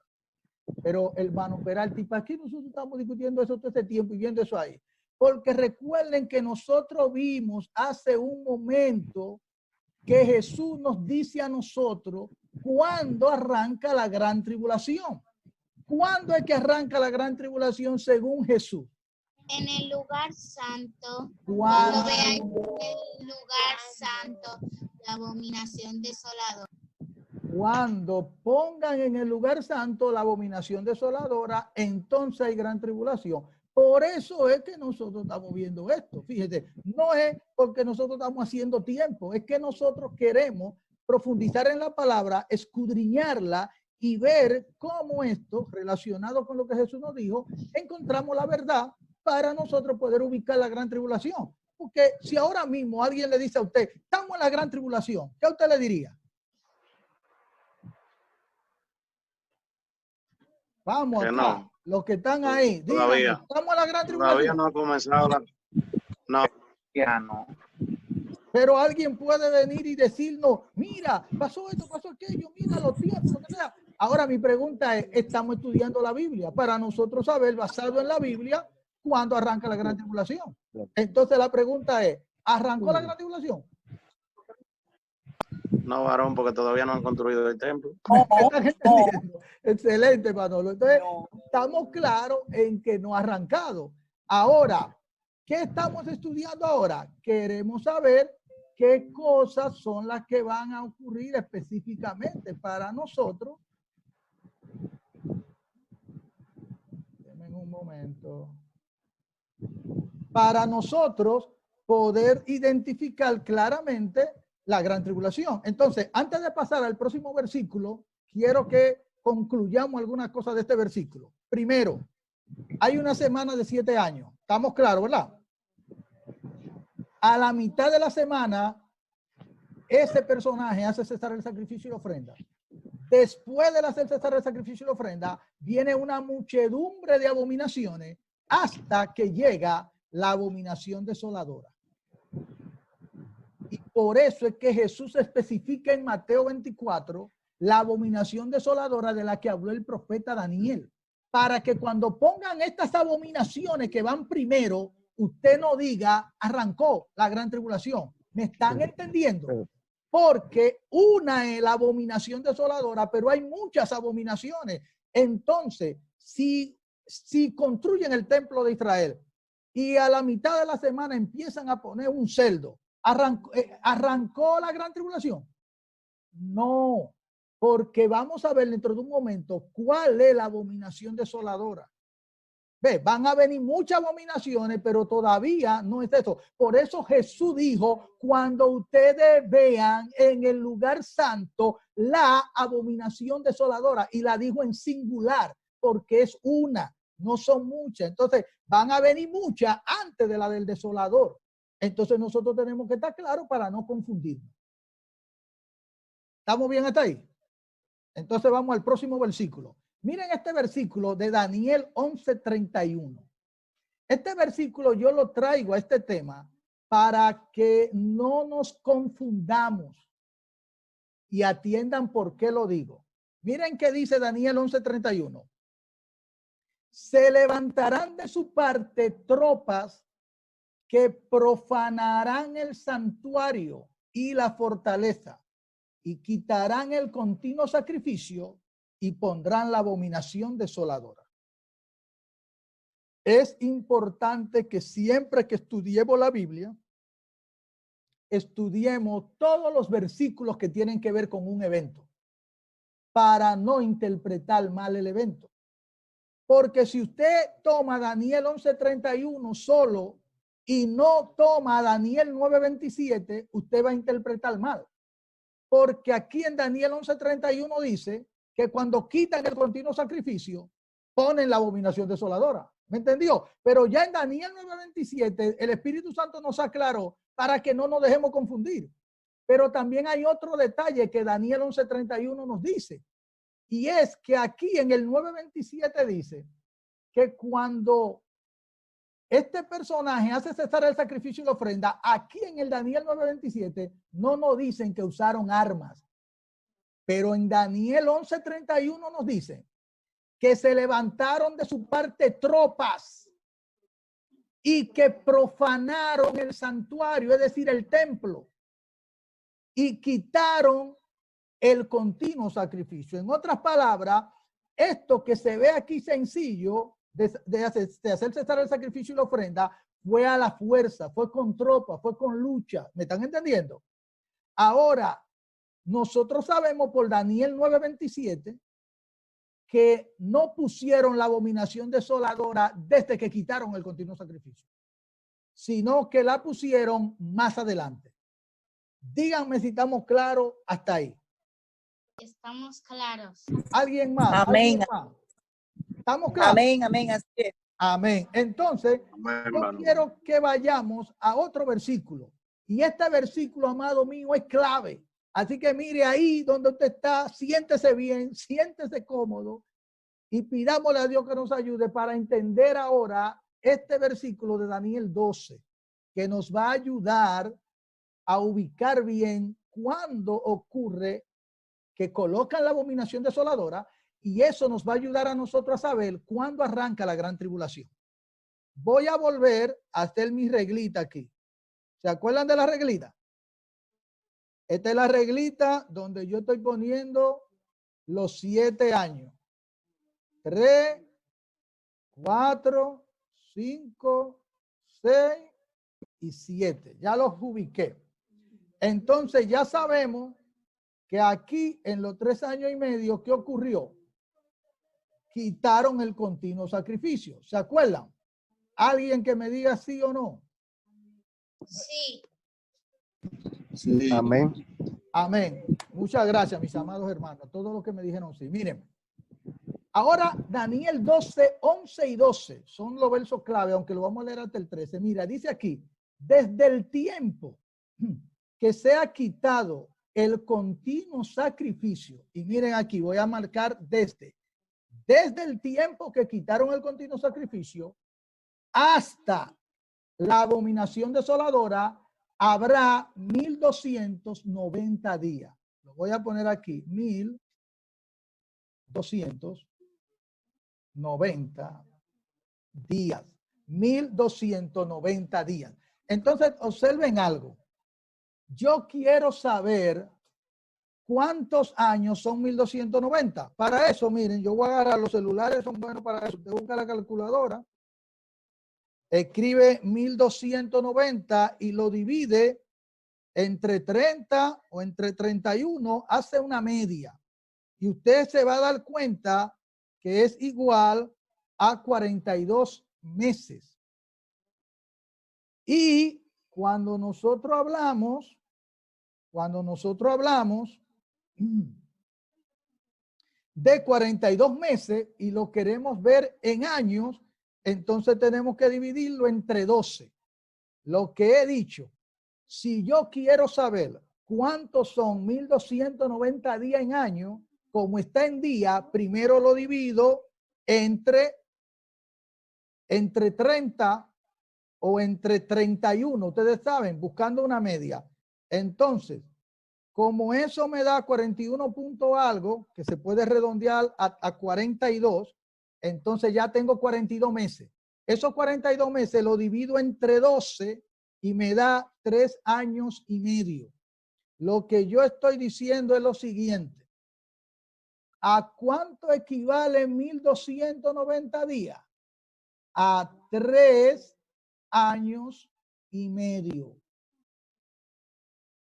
Pero, hermano Peralti, ¿para qué nosotros estamos discutiendo eso todo este tiempo y viendo eso ahí? Porque recuerden que nosotros vimos hace un momento que Jesús nos dice a nosotros cuándo arranca la gran tribulación. ¿Cuándo es que arranca la gran tribulación según Jesús? En el lugar santo, ¿Cuándo? cuando vean en el lugar santo la abominación desoladora. Cuando pongan en el lugar santo la abominación desoladora, entonces hay gran tribulación. Por eso es que nosotros estamos viendo esto. Fíjate, no es porque nosotros estamos haciendo tiempo, es que nosotros queremos profundizar en la palabra, escudriñarla y ver cómo esto, relacionado con lo que Jesús nos dijo, encontramos la verdad para nosotros poder ubicar la gran tribulación. Porque si ahora mismo alguien le dice a usted, estamos en la gran tribulación, ¿qué a usted le diría? Vamos acá, no. los que están ahí, Todavía. díganme, estamos en la gran tribulación. Todavía no ha comenzado la... No. Ya no. Pero alguien puede venir y decirnos, mira, pasó esto, pasó aquello, mira los tiempos, lo que sea. Ahora mi pregunta es, ¿estamos estudiando la Biblia? Para nosotros saber, basado en la Biblia, cuándo arranca la gran tribulación. Entonces la pregunta es, ¿arrancó la gran tribulación? No, varón, porque todavía no han construido el templo. ¿Están entendiendo? Excelente, Manolo. Entonces, estamos claros en que no ha arrancado. Ahora, ¿qué estamos estudiando ahora? Queremos saber qué cosas son las que van a ocurrir específicamente para nosotros. Denme un momento. Para nosotros poder identificar claramente la gran tribulación. Entonces, antes de pasar al próximo versículo, quiero que concluyamos algunas cosas de este versículo. Primero, hay una semana de 7 años. ¿Estamos claros, verdad? A la mitad de la semana, ese personaje hace cesar el sacrificio y la ofrenda. Después de hacer cesar el sacrificio y la ofrenda, viene una muchedumbre de abominaciones hasta que llega la abominación desoladora. Y por eso es que Jesús especifica en Mateo 24 la abominación desoladora de la que habló el profeta Daniel. Para que cuando pongan estas abominaciones que van primero, usted no diga, arrancó la gran tribulación. ¿Me están entendiendo? Porque una es la abominación desoladora, pero hay muchas abominaciones. Entonces, si construyen el templo de Israel y a la mitad de la semana empiezan a poner un cerdo, ¿arrancó la gran tribulación? No, porque vamos a ver dentro de un momento cuál es la abominación desoladora. Ve, van a venir muchas abominaciones, pero todavía no es eso. Por eso Jesús dijo, cuando ustedes vean en el lugar santo la abominación desoladora, y la dijo en singular, porque es una, no son muchas. Entonces, van a venir muchas antes de la del desolador. Entonces, nosotros tenemos que estar claros para no confundirnos. ¿Estamos bien hasta ahí? Entonces vamos al próximo versículo. Miren este versículo de Daniel 11:31. Este versículo yo lo traigo a este tema para que no nos confundamos y atiendan por qué lo digo. Miren qué dice Daniel 11:31. Se levantarán de su parte tropas que profanarán el santuario y la fortaleza y quitarán el continuo sacrificio y pondrán la abominación desoladora. Es importante que siempre que estudiemos la Biblia, estudiemos todos los versículos que tienen que ver con un evento para no interpretar mal el evento. Porque si usted toma Daniel 11:31 solo y no toma Daniel 9:27, usted va a interpretar mal. Porque aquí en Daniel 11:31 dice que cuando quitan el continuo sacrificio, ponen la abominación desoladora. ¿Me entendió? Pero ya en Daniel 9:27, el Espíritu Santo nos aclaró para que no nos dejemos confundir. Pero también hay otro detalle que Daniel 11:31 nos dice. Y es que aquí en el 9:27 dice que cuando este personaje hace cesar el sacrificio y la ofrenda, aquí en el Daniel 9:27 no nos dicen que usaron armas. Pero en Daniel 11:31 nos dice que se levantaron de su parte tropas y que profanaron el santuario, es decir, el templo, y quitaron el continuo sacrificio. En otras palabras, esto que se ve aquí sencillo de hacer cesar el sacrificio y la ofrenda fue a la fuerza, fue con tropas, fue con lucha. ¿Me están entendiendo? Ahora, nosotros sabemos por Daniel 9:27 que no pusieron la abominación desoladora desde que quitaron el continuo sacrificio, sino que la pusieron más adelante. Díganme si estamos claros hasta ahí. Estamos claros. ¿Alguien más? Amén. ¿Alguien más? ¿Estamos claros? Amén, amén, así es. Amén. Entonces, Amén, yo hermano. quiero que vayamos a otro versículo. Y este versículo, amado mío, es clave. Así que mire ahí donde usted está, siéntese bien, siéntese cómodo y pidámosle a Dios que nos ayude para entender ahora este versículo de Daniel 12, que nos va a ayudar a ubicar bien cuándo ocurre que colocan la abominación desoladora, y eso nos va a ayudar a nosotros a saber cuándo arranca la gran tribulación. Voy a volver a hacer mi reglita aquí. ¿Se acuerdan de la reglita? Esta es la reglita donde yo estoy poniendo los 7 años. 3, 4, 5, 6 y 7. Ya los ubiqué. Entonces ya sabemos que aquí en los 3 años y medio, ¿qué ocurrió? Quitaron el continuo sacrificio. ¿Se acuerdan? ¿Alguien que me diga sí o no? Sí. Sí. Amén. Amén. Muchas gracias, mis amados hermanos. Todos los que me dijeron sí. Miren. Ahora, Daniel 12, 11 y 12 son los versos clave, aunque lo vamos a leer hasta el 13. Mira, dice aquí, desde el tiempo que se ha quitado el continuo sacrificio, y miren aquí, voy a marcar desde el tiempo que quitaron el continuo sacrificio hasta la abominación desoladora, habrá 1290 días. Lo voy a poner aquí, 1290 días. 1290 días. Entonces, observen algo. Yo quiero saber cuántos años son 1290. Para eso, miren, yo voy a agarrar los celulares, son buenos para eso. Te busca la calculadora, escribe 1290 y lo divide entre 30 o entre 31, hace una media. Y usted se va a dar cuenta que es igual a 42 meses. Y cuando nosotros hablamos de 42 meses y lo queremos ver en años, entonces tenemos que dividirlo entre 12. Lo que he dicho, si yo quiero saber ¿cuántos son 1290 días en año? Como está en día, primero lo divido entre 30 o entre 31. Ustedes saben, buscando una media. Entonces, como eso me da 41 punto algo, que se puede redondear a 42, entonces ya tengo 42 meses. Esos 42 meses lo divido entre 12 y me da 3 años y medio. Lo que yo estoy diciendo es lo siguiente. ¿A cuánto equivale 1290 días? A 3 años y medio.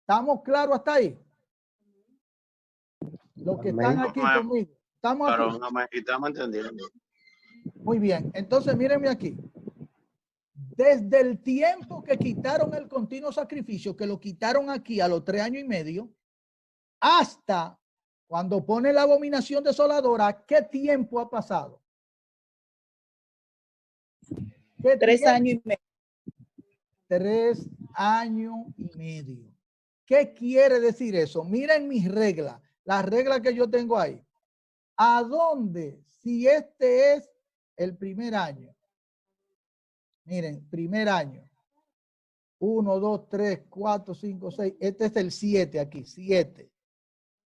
¿Estamos claros hasta ahí? Los que están aquí conmigo. ¿Estamos aquí? Estamos entendiendo. Muy bien. Entonces, mírenme aquí. Desde el tiempo que quitaron el continuo sacrificio, que lo quitaron aquí a los 3 años y medio, hasta cuando pone la abominación desoladora, ¿qué tiempo ha pasado? ¿Qué 3 años y medio. 3 años y medio. ¿Qué quiere decir eso? Miren mis reglas, las reglas que yo tengo ahí. ¿A dónde? Si este es el primer año. Miren, primer año. 1, 2, 3, 4, 5, 6. Este es el 7 aquí, 7.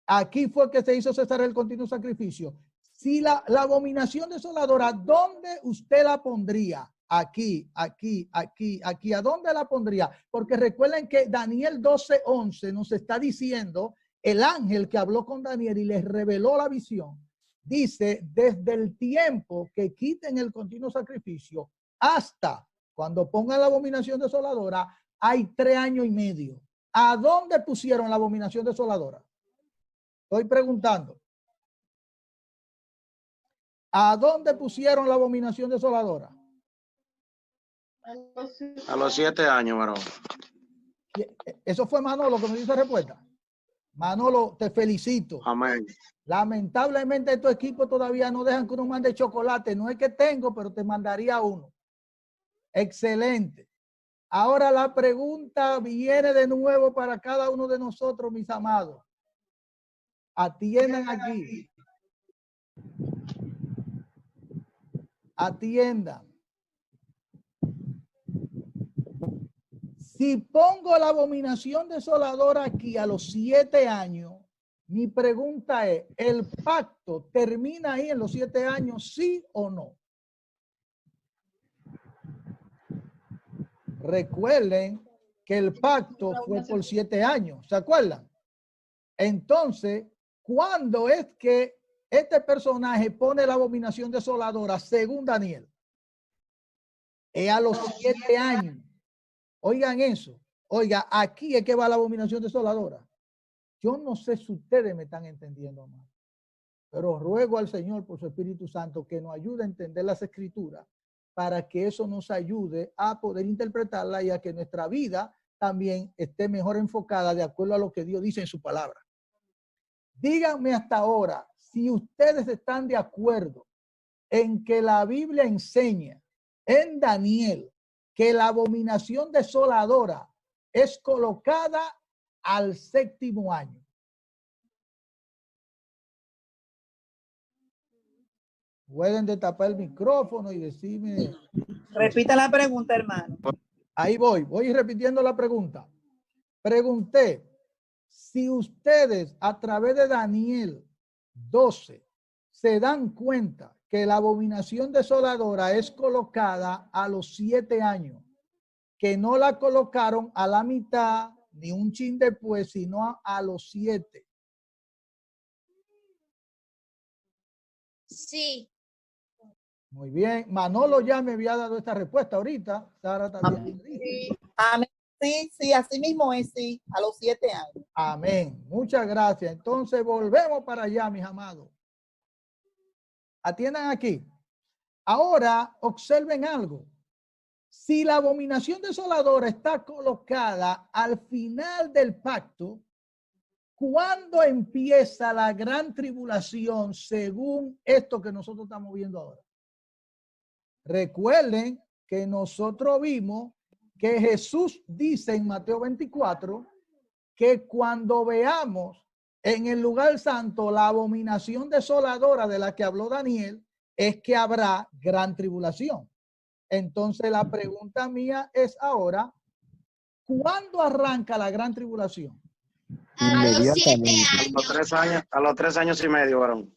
Aquí fue que se hizo cesar el continuo sacrificio. Si la abominación desoladora, ¿dónde usted la pondría? Aquí, aquí, aquí, aquí. ¿A dónde la pondría? Porque recuerden que Daniel 12:11 nos está diciendo, el ángel que habló con Daniel y les reveló la visión, dice, desde el tiempo que quiten el continuo sacrificio hasta cuando pongan la abominación desoladora, hay 3 años y medio. ¿A dónde pusieron la abominación desoladora? Estoy preguntando. ¿A dónde pusieron la abominación desoladora? A los 7 años, varón. Eso fue Manolo que me dice respuesta. Manolo, te felicito. Amén. Lamentablemente estos equipos todavía no dejan que uno mande chocolate. No es que tengo, pero te mandaría uno. Excelente. Ahora la pregunta viene de nuevo para cada uno de nosotros, mis amados. Atiendan aquí. Atiendan. Si pongo la abominación desoladora aquí a los 7 años, mi pregunta es, ¿el pacto termina ahí en los 7 años, sí o no? Recuerden que el pacto fue por 7 años, ¿se acuerdan? Entonces, ¿cuándo es que este personaje pone la abominación desoladora según Daniel? Es a los 7 años. Oigan eso. Oiga, aquí es que va la abominación desoladora. Yo no sé si ustedes me están entendiendo más, pero ruego al Señor por su Espíritu Santo que nos ayude a entender las Escrituras para que eso nos ayude a poder interpretarla y a que nuestra vida también esté mejor enfocada de acuerdo a lo que Dios dice en su palabra. Díganme hasta ahora si ustedes están de acuerdo en que la Biblia enseña en Daniel que la abominación desoladora es colocada al 7º año. Pueden destapar el micrófono y decirme. Repita la pregunta, hermano. Ahí voy repitiendo la pregunta. Pregunté si ustedes a través de Daniel 12 se dan cuenta que la abominación desoladora es colocada a los 7 años, que no la colocaron a la mitad ni un chin después, sino a los 7. Sí. Muy bien. Manolo ya me había dado esta respuesta ahorita. Sara también. Sí. Amén. Sí, sí, así mismo es, sí, a los 7 años. Amén. Muchas gracias. Entonces volvemos para allá, mis amados. Atiendan aquí. Ahora observen algo. Si la abominación desoladora está colocada al final del pacto, ¿cuándo empieza la gran tribulación según esto que nosotros estamos viendo ahora? Recuerden que nosotros vimos que Jesús dice en Mateo 24 que cuando veamos en el lugar santo la abominación desoladora de la que habló Daniel, es que habrá gran tribulación. Entonces la pregunta mía es ahora, ¿cuándo arranca la gran tribulación? A los 7 Inmediatamente. años. A los 3 años y medio, varón.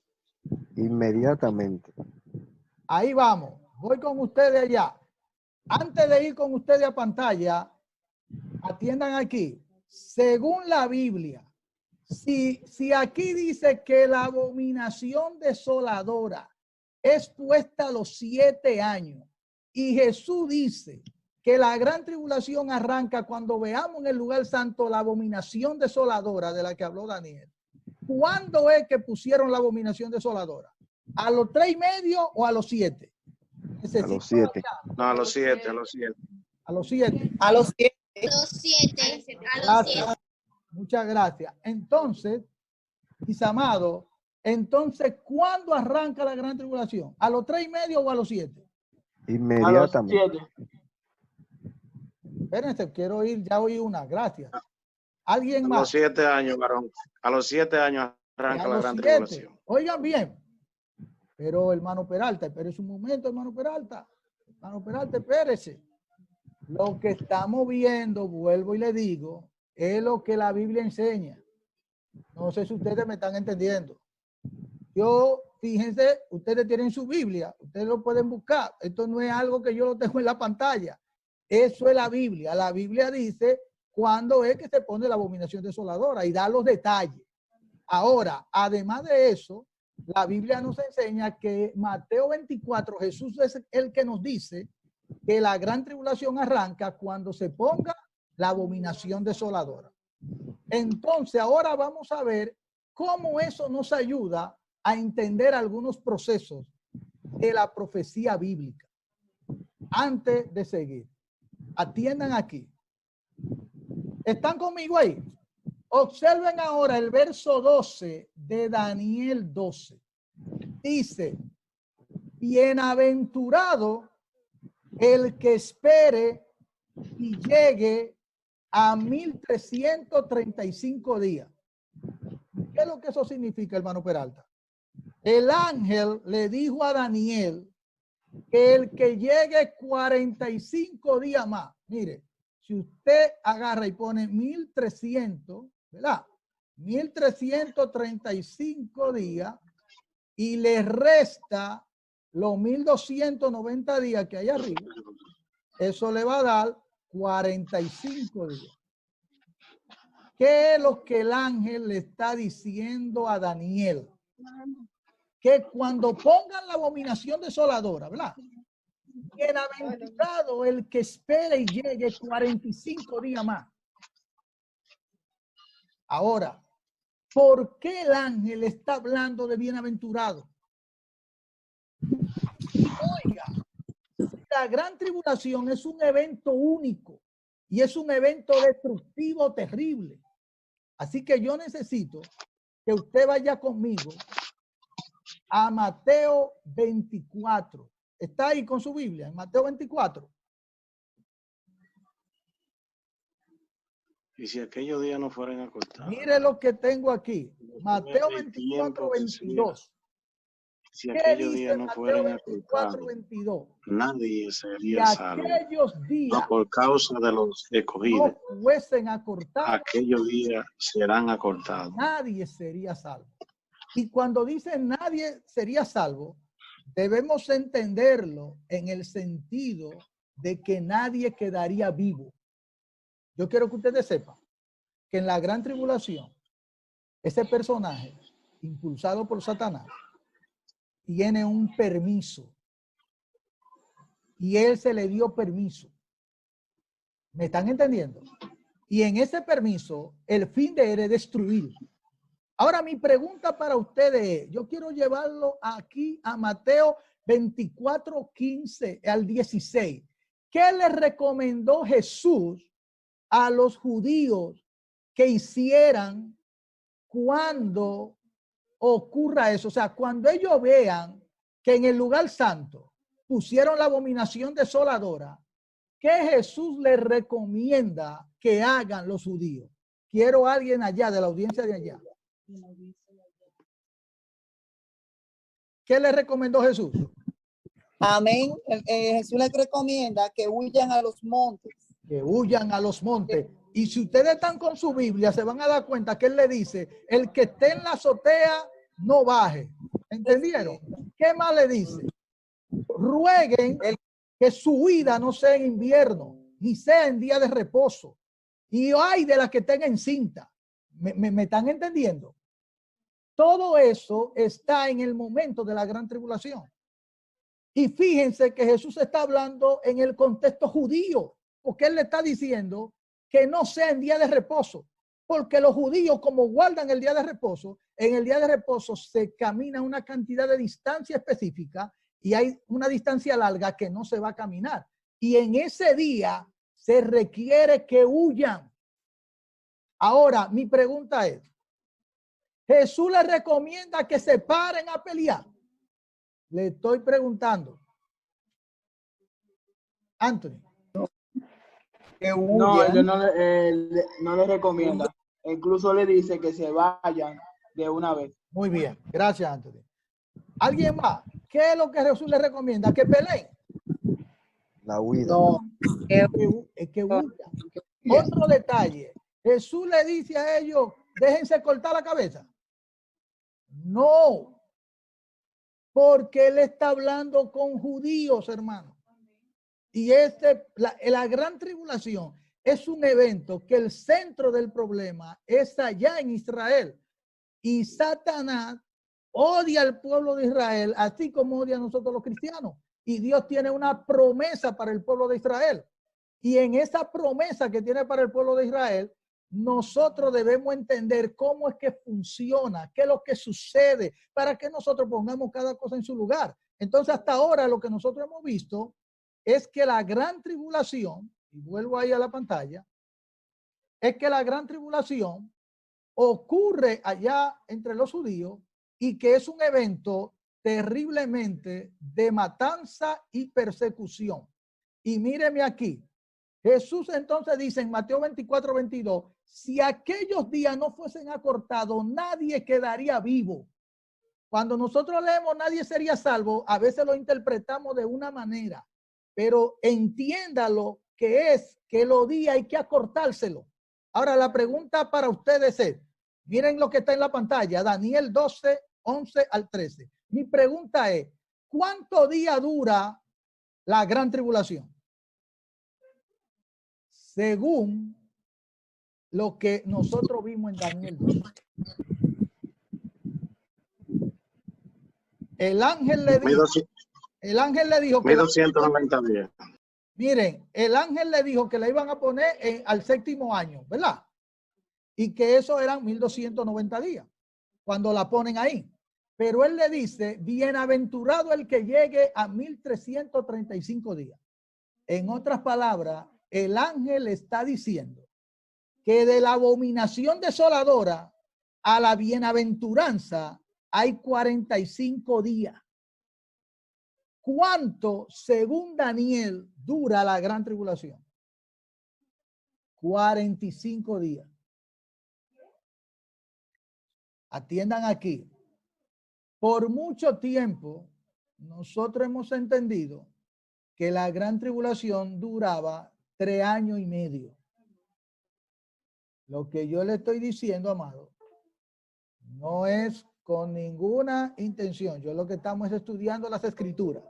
Inmediatamente. Ahí vamos, voy con ustedes allá. Antes de ir con ustedes a pantalla, atiendan aquí. Según la Biblia, si aquí dice que la abominación desoladora es puesta a los 7 años y Jesús dice que la gran tribulación arranca cuando veamos en el lugar santo la abominación desoladora de la que habló Daniel, ¿cuándo es que pusieron la abominación desoladora? ¿A los 3:30 o a los 7? A los 7. No, a los 7, a los 7. A los 7. A los 7. Los 7. A los Gracias. 7. Muchas gracias. Entonces, mis amados, entonces, ¿cuándo arranca la gran tribulación? ¿A los 3:30 o a los 7? Inmediatamente. Espérense, quiero oír, ya oí una, gracias. ¿Alguien A más? los 7 años, varón. A los 7 años arranca A la los gran 7. tribulación. Oigan bien. Pero hermano Peralta, espérese un momento, hermano Peralta. Hermano Peralta, espérese. Lo que estamos viendo, vuelvo y le digo, es lo que la Biblia enseña. No sé si ustedes me están entendiendo. Yo, fíjense, ustedes tienen su Biblia, ustedes lo pueden buscar. Esto no es algo que yo lo tengo en la pantalla. Eso es la Biblia. La Biblia dice cuándo es que se pone la abominación desoladora y da los detalles. Ahora, además de eso, la Biblia nos enseña que Mateo 24, Jesús es el que nos dice que la gran tribulación arranca cuando se ponga la abominación desoladora. Entonces, ahora vamos a ver cómo eso nos ayuda a entender algunos procesos de la profecía bíblica. Antes de seguir, atiendan aquí. ¿Están conmigo ahí? Observen ahora el verso 12 de Daniel 12. Dice, bienaventurado el que espere y llegue a 1335 días. ¿Qué es lo que eso significa, hermano Peralta? El ángel le dijo a Daniel que el que llegue 45 días más, mire, si usted agarra y pone 1300, ¿verdad? 1335 días y le resta los 1290 días que hay arriba, eso le va a dar 45 días. ¿Qué es lo que el ángel le está diciendo a Daniel? Que cuando pongan la abominación desoladora, ¿verdad? Bienaventurado el que espere y llegue 45 días más. Ahora, ¿por qué el ángel está hablando de bienaventurado? Oiga, la gran tribulación es un evento único y es un evento destructivo terrible. Así que yo necesito que usted vaya conmigo a Mateo 24. ¿Está ahí con su Biblia? En Mateo 24. Y si aquellos días no fueran acortados. Mire lo que tengo aquí. Mateo 24, 22. Si ¿Qué aquellos dice días no Mateo fueran 24, acortados, 22? nadie Y sería salvo. aquellos días No por causa de los escogidos. no fuesen acortados, Aquellos días serán acortados. nadie sería salvo. Y cuando dice nadie sería salvo, debemos entenderlo en el sentido de que nadie quedaría vivo. Yo quiero que ustedes sepan que en la gran tribulación, ese personaje impulsado por Satanás tiene un permiso y él se le dio permiso. ¿Me están entendiendo? Y en ese permiso, el fin de él es destruir. Ahora, mi pregunta para ustedes es, yo quiero llevarlo aquí a Mateo 24, 15 al 16. ¿Qué le recomendó Jesús a los judíos que hicieran cuando ocurra eso? O sea, cuando ellos vean que en el lugar santo pusieron la abominación desoladora, ¿qué Jesús les recomienda que hagan los judíos? Quiero a alguien allá, de la audiencia de allá. ¿Qué le recomendó Jesús? Amén. Jesús les recomienda que huyan a los montes. Que huyan a los montes. Y si ustedes están con su Biblia, se van a dar cuenta que él le dice, el que esté en la azotea, no baje. ¿Entendieron? ¿Qué más le dice? Rueguen que su huida no sea en invierno, ni sea en día de reposo. Y hay de las que estén encinta. ¿Me están entendiendo? Todo eso está en el momento de la gran tribulación. Y fíjense que Jesús está hablando en el contexto judío, porque él le está diciendo que no sea en día de reposo, porque los judíos, como guardan el día de reposo, en el día de reposo se camina una cantidad de distancia específica y hay una distancia larga que no se va a caminar. Y en ese día se requiere que huyan. Ahora, mi pregunta es, ¿Jesús les recomienda que se paren a pelear? Le estoy preguntando. Anthony. No, él no le recomienda. Incluso le dice que se vayan de una vez. Muy bien, gracias, Anthony. ¿Alguien más? ¿Qué es lo que Jesús les recomienda? ¿Que peleen? La huida. No. Es que huyan. Otro detalle. Jesús le dice a ellos, déjense cortar la cabeza. No. Porque él está hablando con judíos, hermano. Y la gran tribulación es un evento que el centro del problema es allá en Israel. Y Satanás odia al pueblo de Israel, así como odia a nosotros los cristianos. Y Dios tiene una promesa para el pueblo de Israel. Y en esa promesa que tiene para el pueblo de Israel, nosotros debemos entender cómo es que funciona, qué es lo que sucede, para que nosotros pongamos cada cosa en su lugar. Entonces, hasta ahora lo que nosotros hemos visto es que la gran tribulación, y vuelvo ahí a la pantalla, es que la gran tribulación ocurre allá entre los judíos y que es un evento terriblemente de matanza y persecución. Y míreme aquí, Jesús entonces dice en Mateo 24:22, si aquellos días no fuesen acortados, nadie quedaría vivo. Cuando nosotros leemos nadie sería salvo, a veces lo interpretamos de una manera, pero entiéndalo que es que los días hay que acortárselo. Ahora la pregunta para ustedes es, miren lo que está en la pantalla, Daniel 12, 11 al 13. Mi pregunta es, ¿cuánto día dura la gran tribulación? Según lo que nosotros vimos en Daniel 12. El ángel le dijo que 1290 días. miren, el ángel le dijo que la iban a poner al séptimo año, ¿verdad? Y que eso eran 1290 días cuando la ponen ahí. Pero él le dice, bienaventurado el que llegue a 1335 días. En otras palabras, el ángel está diciendo que de la abominación desoladora a la bienaventuranza hay 45 días. ¿Cuánto, según Daniel, dura la gran tribulación? 45 días. Atiendan aquí. Por mucho tiempo, nosotros hemos entendido que la gran tribulación duraba 3 años y medio. Lo que yo le estoy diciendo, amado, no es con ninguna intención. Yo lo que estamos es estudiando las escrituras.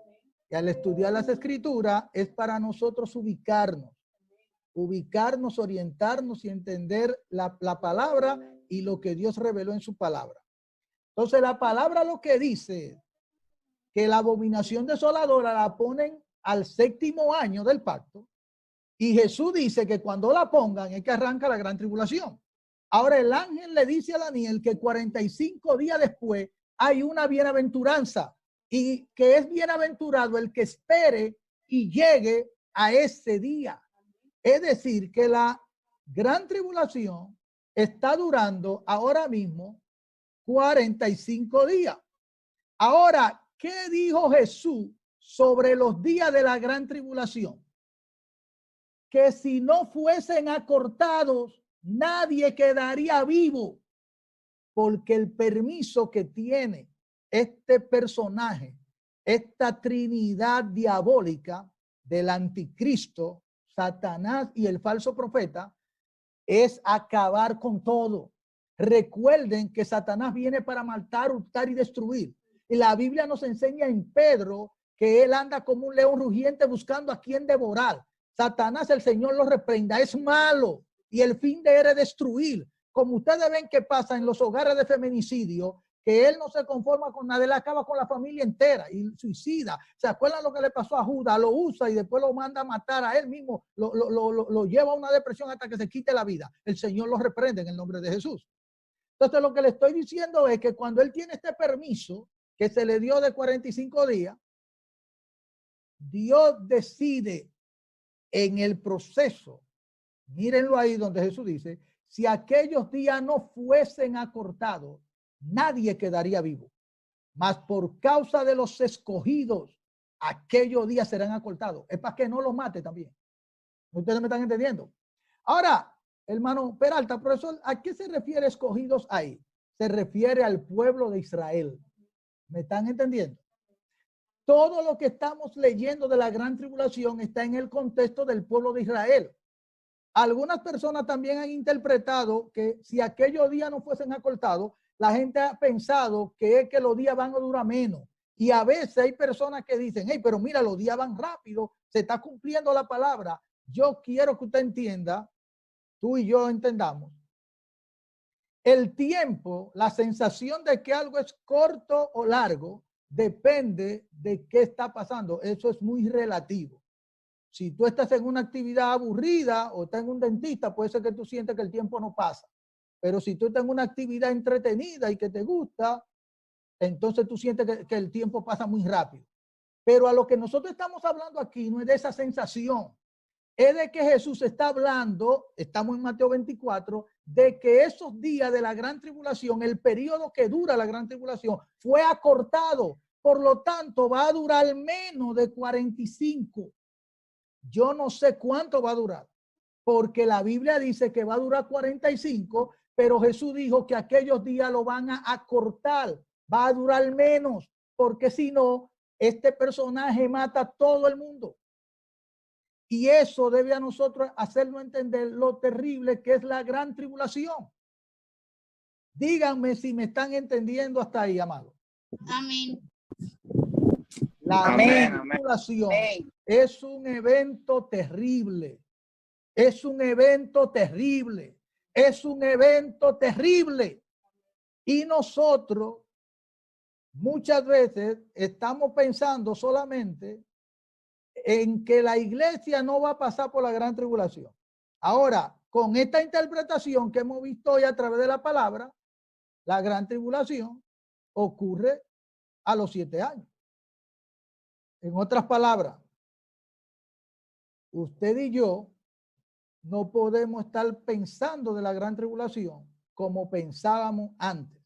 Y al estudiar las escrituras es para nosotros ubicarnos, orientarnos y entender la palabra y lo que Dios reveló en su palabra. Entonces la palabra lo que dice que la abominación desoladora la ponen al séptimo año del pacto. Y Jesús dice que cuando la pongan es que arranca la gran tribulación. Ahora el ángel le dice a Daniel que 45 días después hay una bienaventuranza y que es bienaventurado el que espere y llegue a ese día. Es decir, que la gran tribulación está durando ahora mismo 45 días. Ahora, ¿qué dijo Jesús sobre los días de la gran tribulación? Que si no fuesen acortados, nadie quedaría vivo, porque el permiso que tiene este personaje, esta trinidad diabólica del anticristo, Satanás y el falso profeta, es acabar con todo. Recuerden que Satanás viene para matar, hurtar y destruir. Y la Biblia nos enseña en Pedro que él anda como un león rugiente buscando a quien devorar. Satanás, el Señor lo reprenda, es malo y el fin de él es destruir. Como ustedes ven que pasa en los hogares de feminicidio, que él no se conforma con nada, él acaba con la familia entera y suicida. ¿Se acuerdan lo que le pasó a Judas? Lo usa y después lo manda a matar a él mismo, lo lleva a una depresión hasta que se quite la vida. El Señor lo reprende en el nombre de Jesús. Entonces lo que le estoy diciendo es que cuando él tiene este permiso que se le dio de 45 días, Dios decide en el proceso, mírenlo ahí donde Jesús dice, si aquellos días no fuesen acortados, nadie quedaría vivo. Mas por causa de los escogidos, aquellos días serán acortados. Es para que no los mate también. Ustedes me están entendiendo. Ahora, hermano Peralta, profesor, ¿a qué se refiere escogidos ahí? Se refiere al pueblo de Israel. ¿Me están entendiendo? Todo lo que estamos leyendo de la gran tribulación está en el contexto del pueblo de Israel. Algunas personas también han interpretado que si aquellos días no fuesen acortados, la gente ha pensado que es que los días van a durar menos. Y a veces hay personas que dicen, hey, pero mira, los días van rápido, se está cumpliendo la palabra. Yo quiero que usted entienda, tú y yo entendamos, el tiempo, la sensación de que algo es corto o largo, depende de qué está pasando. Eso es muy relativo. Si tú estás en una actividad aburrida o estás en un dentista, puede ser que tú sientes que el tiempo no pasa. Pero si tú estás en una actividad entretenida y que te gusta, entonces tú sientes que el tiempo pasa muy rápido. Pero a lo que nosotros estamos hablando aquí no es de esa sensación. Es de que Jesús está hablando, estamos en Mateo 24, de que esos días de la gran tribulación, el periodo que dura la gran tribulación, fue acortado. Por lo tanto, va a durar menos de 45. Yo no sé cuánto va a durar, porque la Biblia dice que va a durar 45, pero Jesús dijo que aquellos días lo van a acortar, va a durar menos, porque si no, este personaje mata a todo el mundo. Y eso debe a nosotros hacernos entender lo terrible que es la gran tribulación. Díganme si me están entendiendo hasta ahí, amado. Amén. La gran tribulación es un evento terrible. Es un evento terrible. Es un evento terrible. Y nosotros muchas veces estamos pensando solamente en que la iglesia no va a pasar por la gran tribulación. Ahora, con esta interpretación que hemos visto hoy a través de la palabra, la gran tribulación ocurre a los 7 años. En otras palabras, usted y yo no podemos estar pensando de la gran tribulación como pensábamos antes,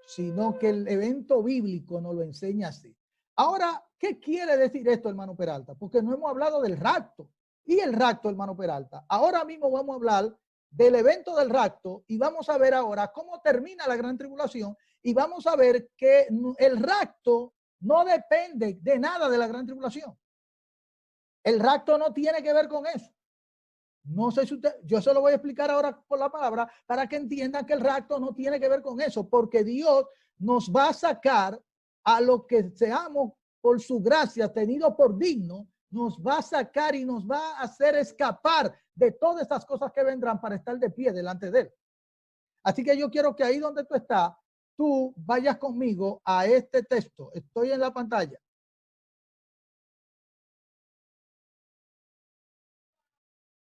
sino que el evento bíblico nos lo enseña así. Ahora, ¿qué quiere decir esto, hermano Peralta? Porque no hemos hablado del rapto. Y el rapto, hermano Peralta. Ahora mismo vamos a hablar del evento del rapto y vamos a ver ahora cómo termina la gran tribulación y vamos a ver que el rapto no depende de nada de la gran tribulación. El rapto no tiene que ver con eso. No sé si usted, yo se lo voy a explicar ahora por la palabra para que entiendan que el rapto no tiene que ver con eso, porque Dios nos va a sacar a lo que seamos por su gracia tenido por digno, nos va a sacar y nos va a hacer escapar de todas estas cosas que vendrán para estar de pie delante de él. Así que yo quiero que ahí donde tú estás, tú vayas conmigo a este texto. Estoy en la pantalla.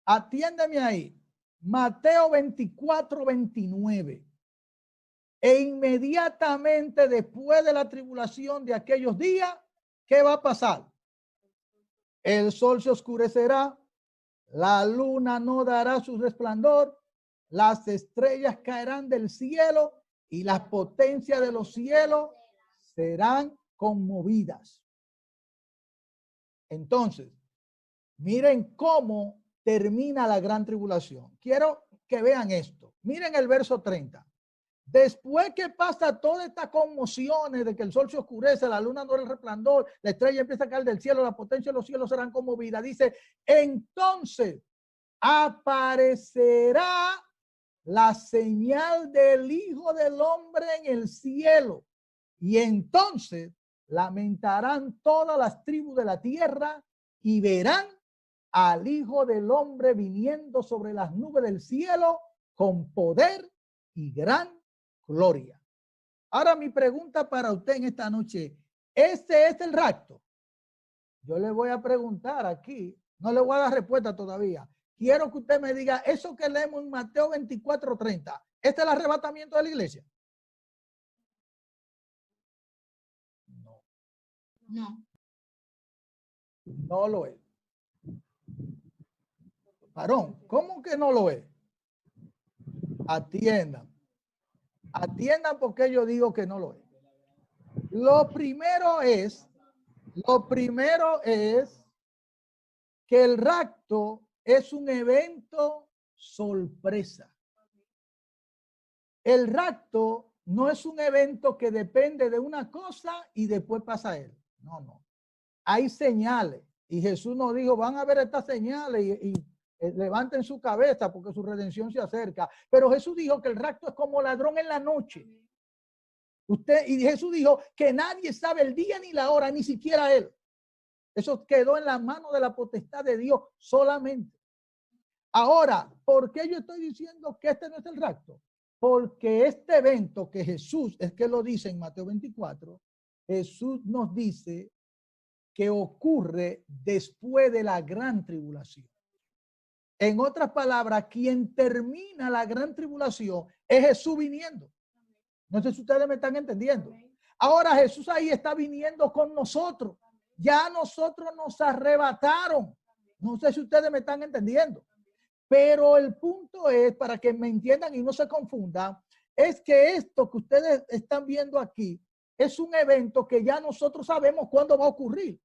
Atiéndeme ahí. Mateo 24, 29. E inmediatamente después de la tribulación de aquellos días, ¿qué va a pasar? El sol se oscurecerá, la luna no dará su resplandor, las estrellas caerán del cielo y las potencias de los cielos serán conmovidas. Entonces, miren cómo termina la gran tribulación. Quiero que vean esto. Miren el verso 30. Después que pasa toda esta conmociones de que el sol se oscurece, la luna no da el resplandor, la estrella empieza a caer del cielo, la potencia de los cielos serán conmovidas. Dice, entonces aparecerá la señal del Hijo del Hombre en el cielo. Y entonces lamentarán todas las tribus de la tierra y verán al Hijo del Hombre viniendo sobre las nubes del cielo con poder y gran gloria. Ahora mi pregunta para usted en esta noche, ¿este es el rapto? Yo le voy a preguntar aquí, no le voy a dar respuesta todavía. Quiero que usted me diga eso que leemos en Mateo 24:30. ¿Este es el arrebatamiento de la iglesia? No. No. No lo es. Varón, ¿cómo que no lo es? Atiendan. Atiendan porque yo digo que no lo es. Lo primero es que el rapto es un evento sorpresa. El rapto no es un evento que depende de una cosa y después pasa a él. No, no. Hay señales. Y Jesús nos dijo, van a ver estas señales y levanten su cabeza porque su redención se acerca. Pero Jesús dijo que el rapto es como ladrón en la noche. Y Jesús dijo que nadie sabe el día ni la hora, ni siquiera él. Eso quedó en la mano de la potestad de Dios solamente. Ahora, ¿por qué yo estoy diciendo que este no es el rapto? Porque este evento que Jesús, es que lo dice en Mateo 24, Jesús nos dice que ocurre después de la gran tribulación. En otras palabras, quien termina la gran tribulación es Jesús viniendo. No sé si ustedes me están entendiendo. Ahora Jesús ahí está viniendo con nosotros. Ya nosotros nos arrebataron. No sé si ustedes me están entendiendo. Pero el punto es, para que me entiendan y no se confundan, es que esto que ustedes están viendo aquí es un evento que ya nosotros sabemos cuándo va a ocurrir.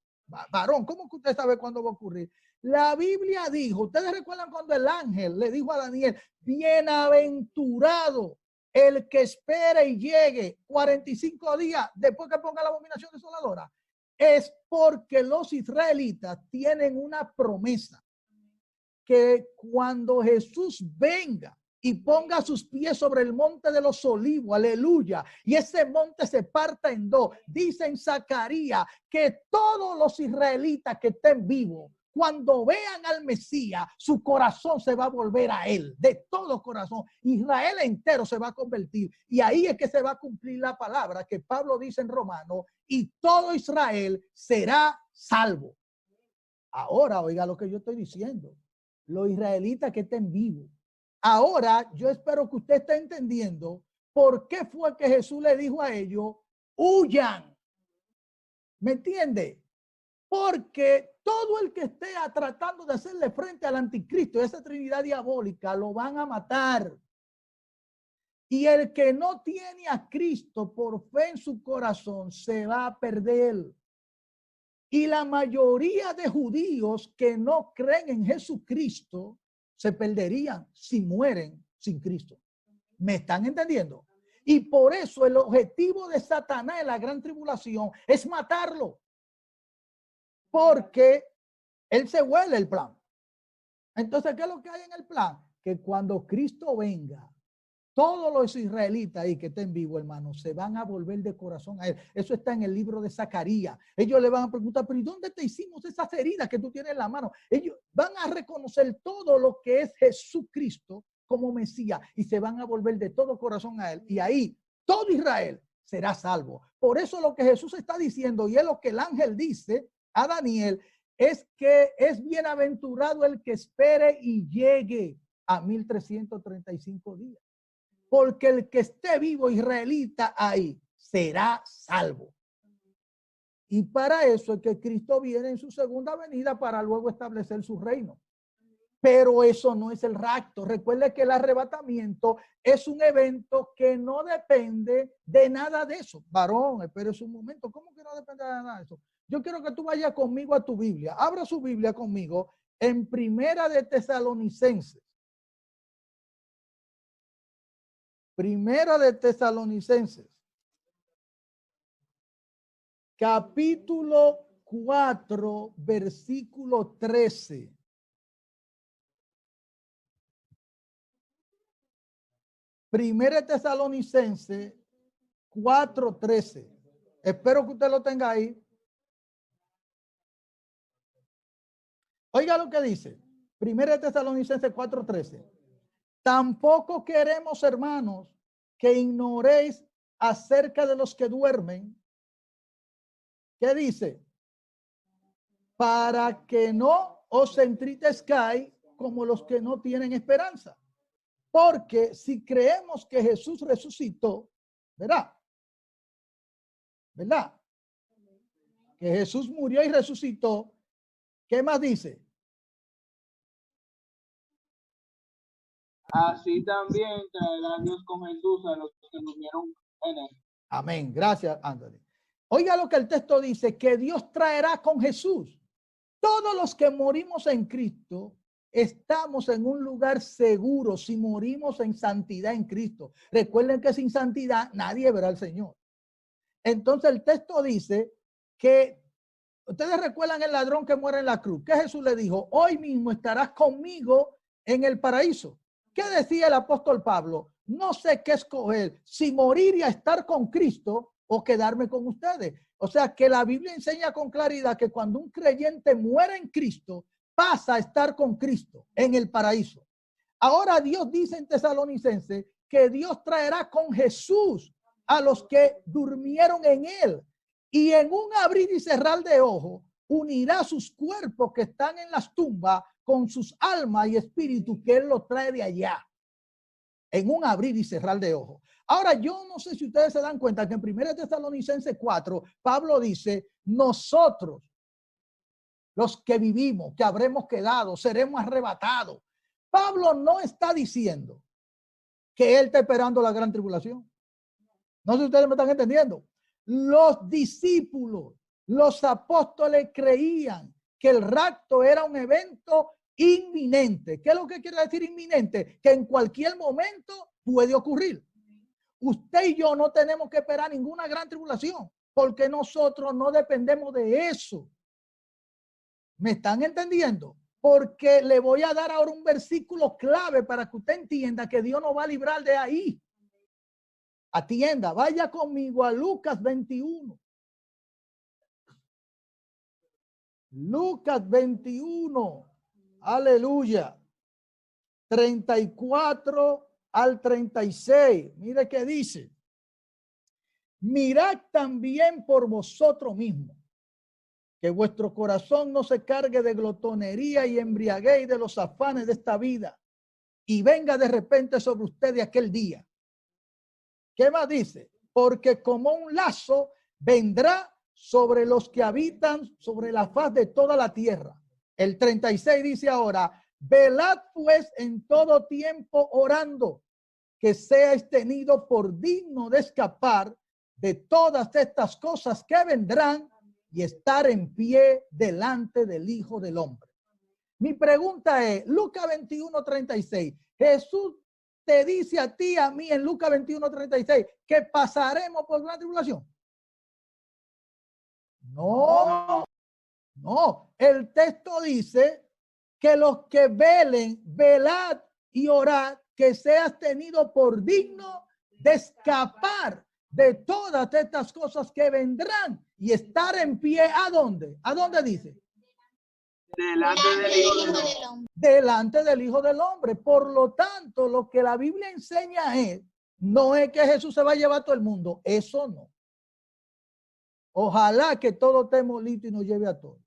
Varón, ¿cómo que usted sabe cuándo va a ocurrir? La Biblia dijo, ustedes recuerdan cuando el ángel le dijo a Daniel, bienaventurado el que espere y llegue 45 días después que ponga la abominación desoladora. Es porque los israelitas tienen una promesa que cuando Jesús venga y ponga sus pies sobre el monte de los olivos, aleluya, y ese monte se parta en dos, dice en Zacarías que todos los israelitas que estén vivos, cuando vean al Mesías, su corazón se va a volver a él, de todo corazón. Israel entero se va a convertir. Y ahí es que se va a cumplir la palabra que Pablo dice en Romanos, y todo Israel será salvo. Ahora, oiga lo que yo estoy diciendo. Los israelitas que estén vivos. Ahora, yo espero que usted esté entendiendo por qué fue que Jesús le dijo a ellos, huyan. ¿Me entiende? Porque todo el que esté tratando de hacerle frente al anticristo, esa trinidad diabólica, lo van a matar. Y el que no tiene a Cristo por fe en su corazón se va a perder. Y la mayoría de judíos que no creen en Jesucristo se perderían si mueren sin Cristo. ¿Me están entendiendo? Y por eso el objetivo de Satanás en la gran tribulación es matarlo. Porque él se huele el plan. Entonces, ¿qué es lo que hay en el plan? Que cuando Cristo venga, todos los israelitas ahí que estén vivos, hermanos, se van a volver de corazón a él. Eso está en el libro de Zacarías. Ellos le van a preguntar, pero ¿y dónde te hicimos esas heridas que tú tienes en la mano? Ellos van a reconocer todo lo que es Jesucristo como Mesías y se van a volver de todo corazón a él. Y ahí todo Israel será salvo. Por eso lo que Jesús está diciendo, y es lo que el ángel dice a Daniel, es que es bienaventurado el que espere y llegue a 1335 días. Porque el que esté vivo israelita ahí será salvo. Y para eso es que Cristo viene en su segunda venida para luego establecer su reino. Pero eso no es el rapto. Recuerde que el arrebatamiento es un evento que no depende de nada de eso. Varón, espérese un momento. ¿Cómo que no depende de nada de eso? Yo quiero que tú vayas conmigo a tu Biblia. Abra su Biblia conmigo en Primera de Tesalonicenses. Primera de Tesalonicenses, capítulo 4, versículo 13. Primera de Tesalonicenses 4:13. Espero que usted lo tenga ahí. Oiga lo que dice. Primera de Tesalonicenses 4:13. Tampoco queremos, hermanos, que ignoréis acerca de los que duermen. ¿Qué dice? Para que no os entristezcáis como los que no tienen esperanza. Porque si creemos que Jesús resucitó, ¿verdad? ¿Verdad? Que Jesús murió y resucitó. ¿Qué más dice? Así también traerá Dios con Jesús a los que durmieron en él. Amén. Gracias, Anthony. Oiga lo que el texto dice, que Dios traerá con Jesús. Todos los que morimos en Cristo estamos en un lugar seguro si morimos en santidad en Cristo. Recuerden que sin santidad nadie verá al Señor. Entonces el texto dice que, ustedes recuerdan el ladrón que muere en la cruz. ¿Qué Jesús le dijo? Hoy mismo estarás conmigo en el paraíso. ¿Qué decía el apóstol Pablo? No sé qué escoger, si morir y estar con Cristo o quedarme con ustedes. O sea que la Biblia enseña con claridad que cuando un creyente muere en Cristo, pasa a estar con Cristo en el paraíso. Ahora Dios dice en Tesalonicenses que Dios traerá con Jesús a los que durmieron en él y en un abrir y cerrar de ojos unirá sus cuerpos que están en las tumbas con sus almas y espíritus que él los trae de allá. En un abrir y cerrar de ojos. Ahora, yo no sé si ustedes se dan cuenta que en 1 Tesalonicenses 4, Pablo dice, nosotros, los que vivimos, que habremos quedado, seremos arrebatados. Pablo no está diciendo que él está esperando la gran tribulación. No sé si ustedes me están entendiendo. Los discípulos, los apóstoles creían que el rapto era un evento inminente. ¿Qué es lo que quiere decir inminente? Que en cualquier momento puede ocurrir. Usted y yo no tenemos que esperar ninguna gran tribulación porque nosotros no dependemos de eso. ¿Me están entendiendo? Porque le voy a dar ahora un versículo clave para que usted entienda que Dios nos va a librar de ahí. Atienda, vaya conmigo a Lucas 21. Lucas 21. Aleluya. 34 al 36. Mire qué dice. Mirad también por vosotros mismos, que vuestro corazón no se cargue de glotonería y embriaguez de los afanes de esta vida, y venga de repente sobre ustedes aquel día. ¿Qué más dice? Porque como un lazo vendrá sobre los que habitan sobre la faz de toda la tierra. El 36 dice ahora, velad pues en todo tiempo orando, que seáis tenidos por digno de escapar de todas estas cosas que vendrán y estar en pie delante del Hijo del Hombre. Mi pregunta es, Lucas 21:36, Jesús te dice a ti, a mí en Lucas 21:36, que pasaremos por gran tribulación. No, no. El texto dice que los que velen, velad y orad, que seas tenido por digno de escapar de todas estas cosas que vendrán y estar en pie. ¿A dónde? ¿A dónde dice? Delante del Hijo del Hombre. Delante del Hijo del Hombre. Por lo tanto, lo que la Biblia enseña es, no es que Jesús se va a llevar a todo el mundo. Eso no. Ojalá que todo estemos listos y nos lleve a todos.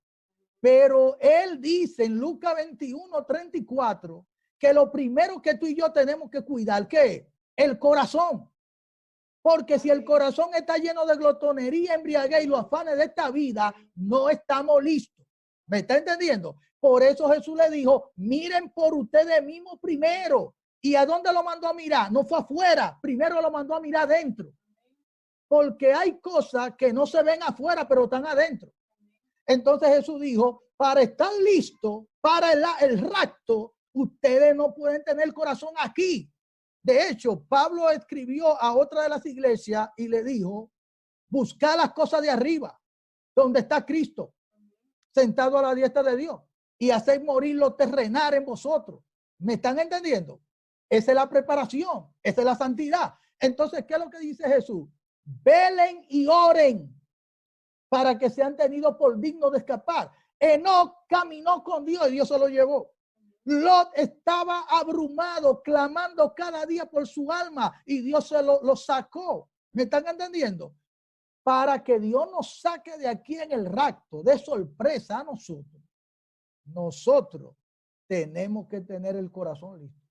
Pero él dice en Lucas 21:34 que lo primero que tú y yo tenemos que cuidar, ¿qué es? El corazón. Porque si el corazón está lleno de glotonería, embriaguez y los afanes de esta vida, no estamos listos. ¿Me está entendiendo? Por eso Jesús le dijo, miren por ustedes mismos primero. ¿Y a dónde lo mandó a mirar? No fue afuera, primero lo mandó a mirar adentro. Porque hay cosas que no se ven afuera, pero están adentro. Entonces Jesús dijo, para estar listo para el rapto, ustedes no pueden tener el corazón aquí. De hecho, Pablo escribió a otra de las iglesias y le dijo, buscad las cosas de arriba, donde está Cristo, sentado a la diestra de Dios, y hacéis morir lo terrenal en vosotros. ¿Me están entendiendo? Esa es la preparación, esa es la santidad. Entonces, ¿qué es lo que dice Jesús? Velen y oren para que sean tenidos por dignos de escapar. Enoc caminó con Dios y Dios se lo llevó. Lot estaba abrumado, clamando cada día por su alma y Dios se lo sacó. ¿Me están entendiendo? Para que Dios nos saque de aquí en el rapto, de sorpresa a nosotros. Nosotros tenemos que tener el corazón listo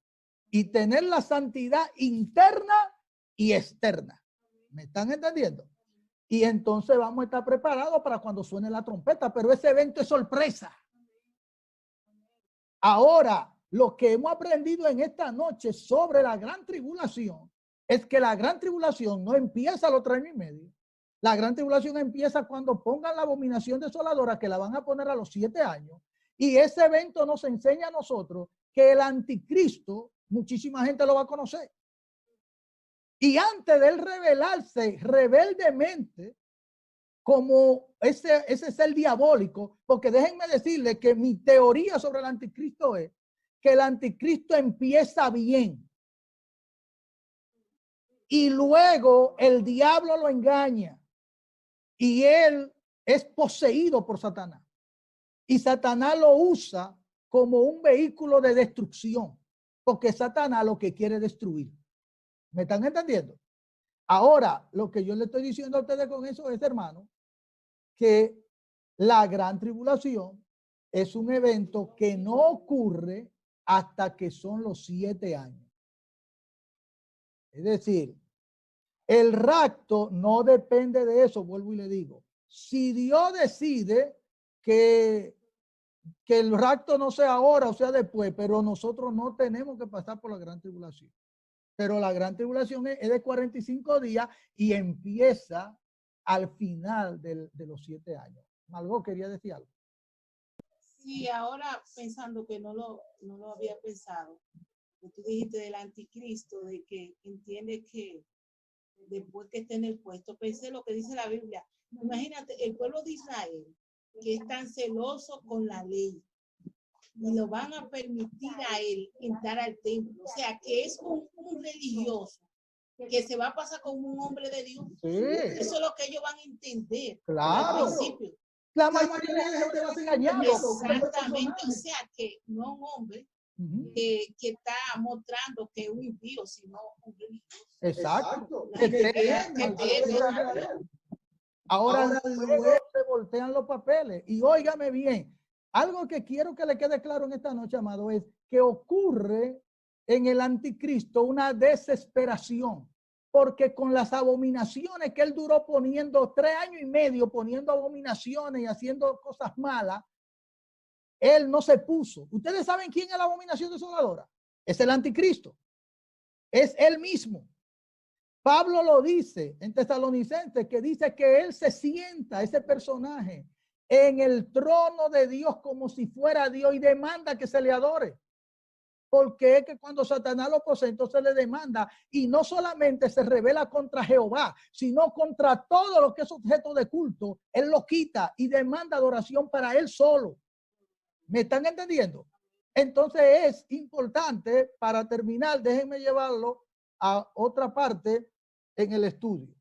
y tener la santidad interna y externa. ¿Me están entendiendo? Y entonces vamos a estar preparados para cuando suene la trompeta, pero ese evento es sorpresa. Ahora, lo que hemos aprendido en esta noche sobre la gran tribulación es que la gran tribulación no empieza a los 3 años y medio. La gran tribulación empieza cuando pongan la abominación desoladora, que la van a poner a los 7 años. Y ese evento nos enseña a nosotros que el anticristo, muchísima gente lo va a conocer. Y antes de él revelarse rebeldemente, como ese es el diabólico, porque déjenme decirles que mi teoría sobre el anticristo es que el anticristo empieza bien y luego el diablo lo engaña y él es poseído por Satanás y Satanás lo usa como un vehículo de destrucción, porque Satanás lo que quiere es destruir. ¿Me están entendiendo? Ahora, lo que yo le estoy diciendo a ustedes con eso es, hermano, que la gran tribulación es un evento que no ocurre hasta que son los 7 años. Es decir, el rapto no depende de eso, vuelvo y le digo. Si Dios decide que el rapto no sea ahora o sea después, pero nosotros no tenemos que pasar por la gran tribulación. Pero la gran tribulación es de 45 días y empieza al final de los 7 años. Margot, quería decir algo. Sí, ahora pensando que no lo había pensado, tú dijiste del anticristo, de que entiende que después que esté en el puesto, pensé lo que dice la Biblia. Imagínate, el pueblo de Israel, que es tan celoso con la ley, y lo van a permitir a él entrar al templo. O sea, que es un religioso que se va a pasar como un hombre de Dios. Sí. Eso es lo que ellos van a entender. Claro. Al principio. La mayoría de la gente va a ser engañada. Exactamente. O sea, que no un hombre que está mostrando que es un impío, sino un religioso. Exacto. Ahora luego se voltean los papeles. Y óigame bien, algo que quiero que le quede claro en esta noche, amado, es que ocurre en el anticristo una desesperación, porque con las abominaciones que él duró poniendo 3 años y medio, poniendo abominaciones y haciendo cosas malas, él no se puso. ¿Ustedes saben quién es la abominación desoladora? Es el anticristo. Es él mismo. Pablo lo dice en Tesalonicenses, que dice que él se sienta, ese personaje, en el trono de Dios como si fuera Dios y demanda que se le adore. Porque es que cuando Satanás lo posee, entonces le demanda y no solamente se revela contra Jehová, sino contra todo lo que es objeto de culto. Él lo quita y demanda adoración para él solo. ¿Me están entendiendo? Entonces es importante, para terminar, déjenme llevarlo a otra parte en el estudio.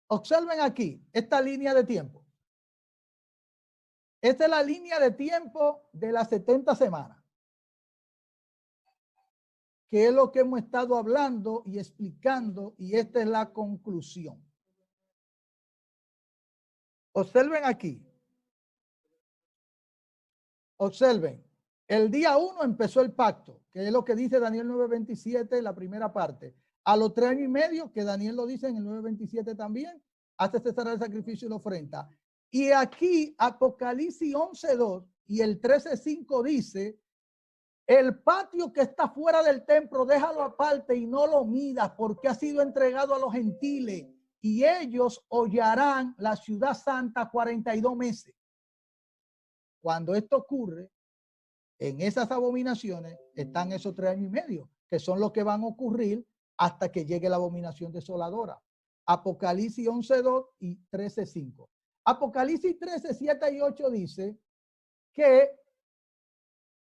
Observen aquí esta línea de tiempo. Esta es la línea de tiempo de las 70 semanas, que es lo que hemos estado hablando y explicando, y esta es la conclusión. Observen aquí. Observen. El día 1 empezó el pacto, que es lo que dice Daniel 9:27, la primera parte. A los 3 años y medio, que Daniel lo dice en el 9:27 también, hace cesar el sacrificio y la ofrenda. Y aquí Apocalipsis 11:2 y el 13:5 dice, el patio que está fuera del templo, déjalo aparte y no lo midas, porque ha sido entregado a los gentiles y ellos hollarán la ciudad santa 42 meses. Cuando esto ocurre, En esas abominaciones están esos 3 años y medio, que son los que van a ocurrir hasta que llegue la abominación desoladora. Apocalipsis 11:2 y 13:5. Apocalipsis 13:7 y 8 dice que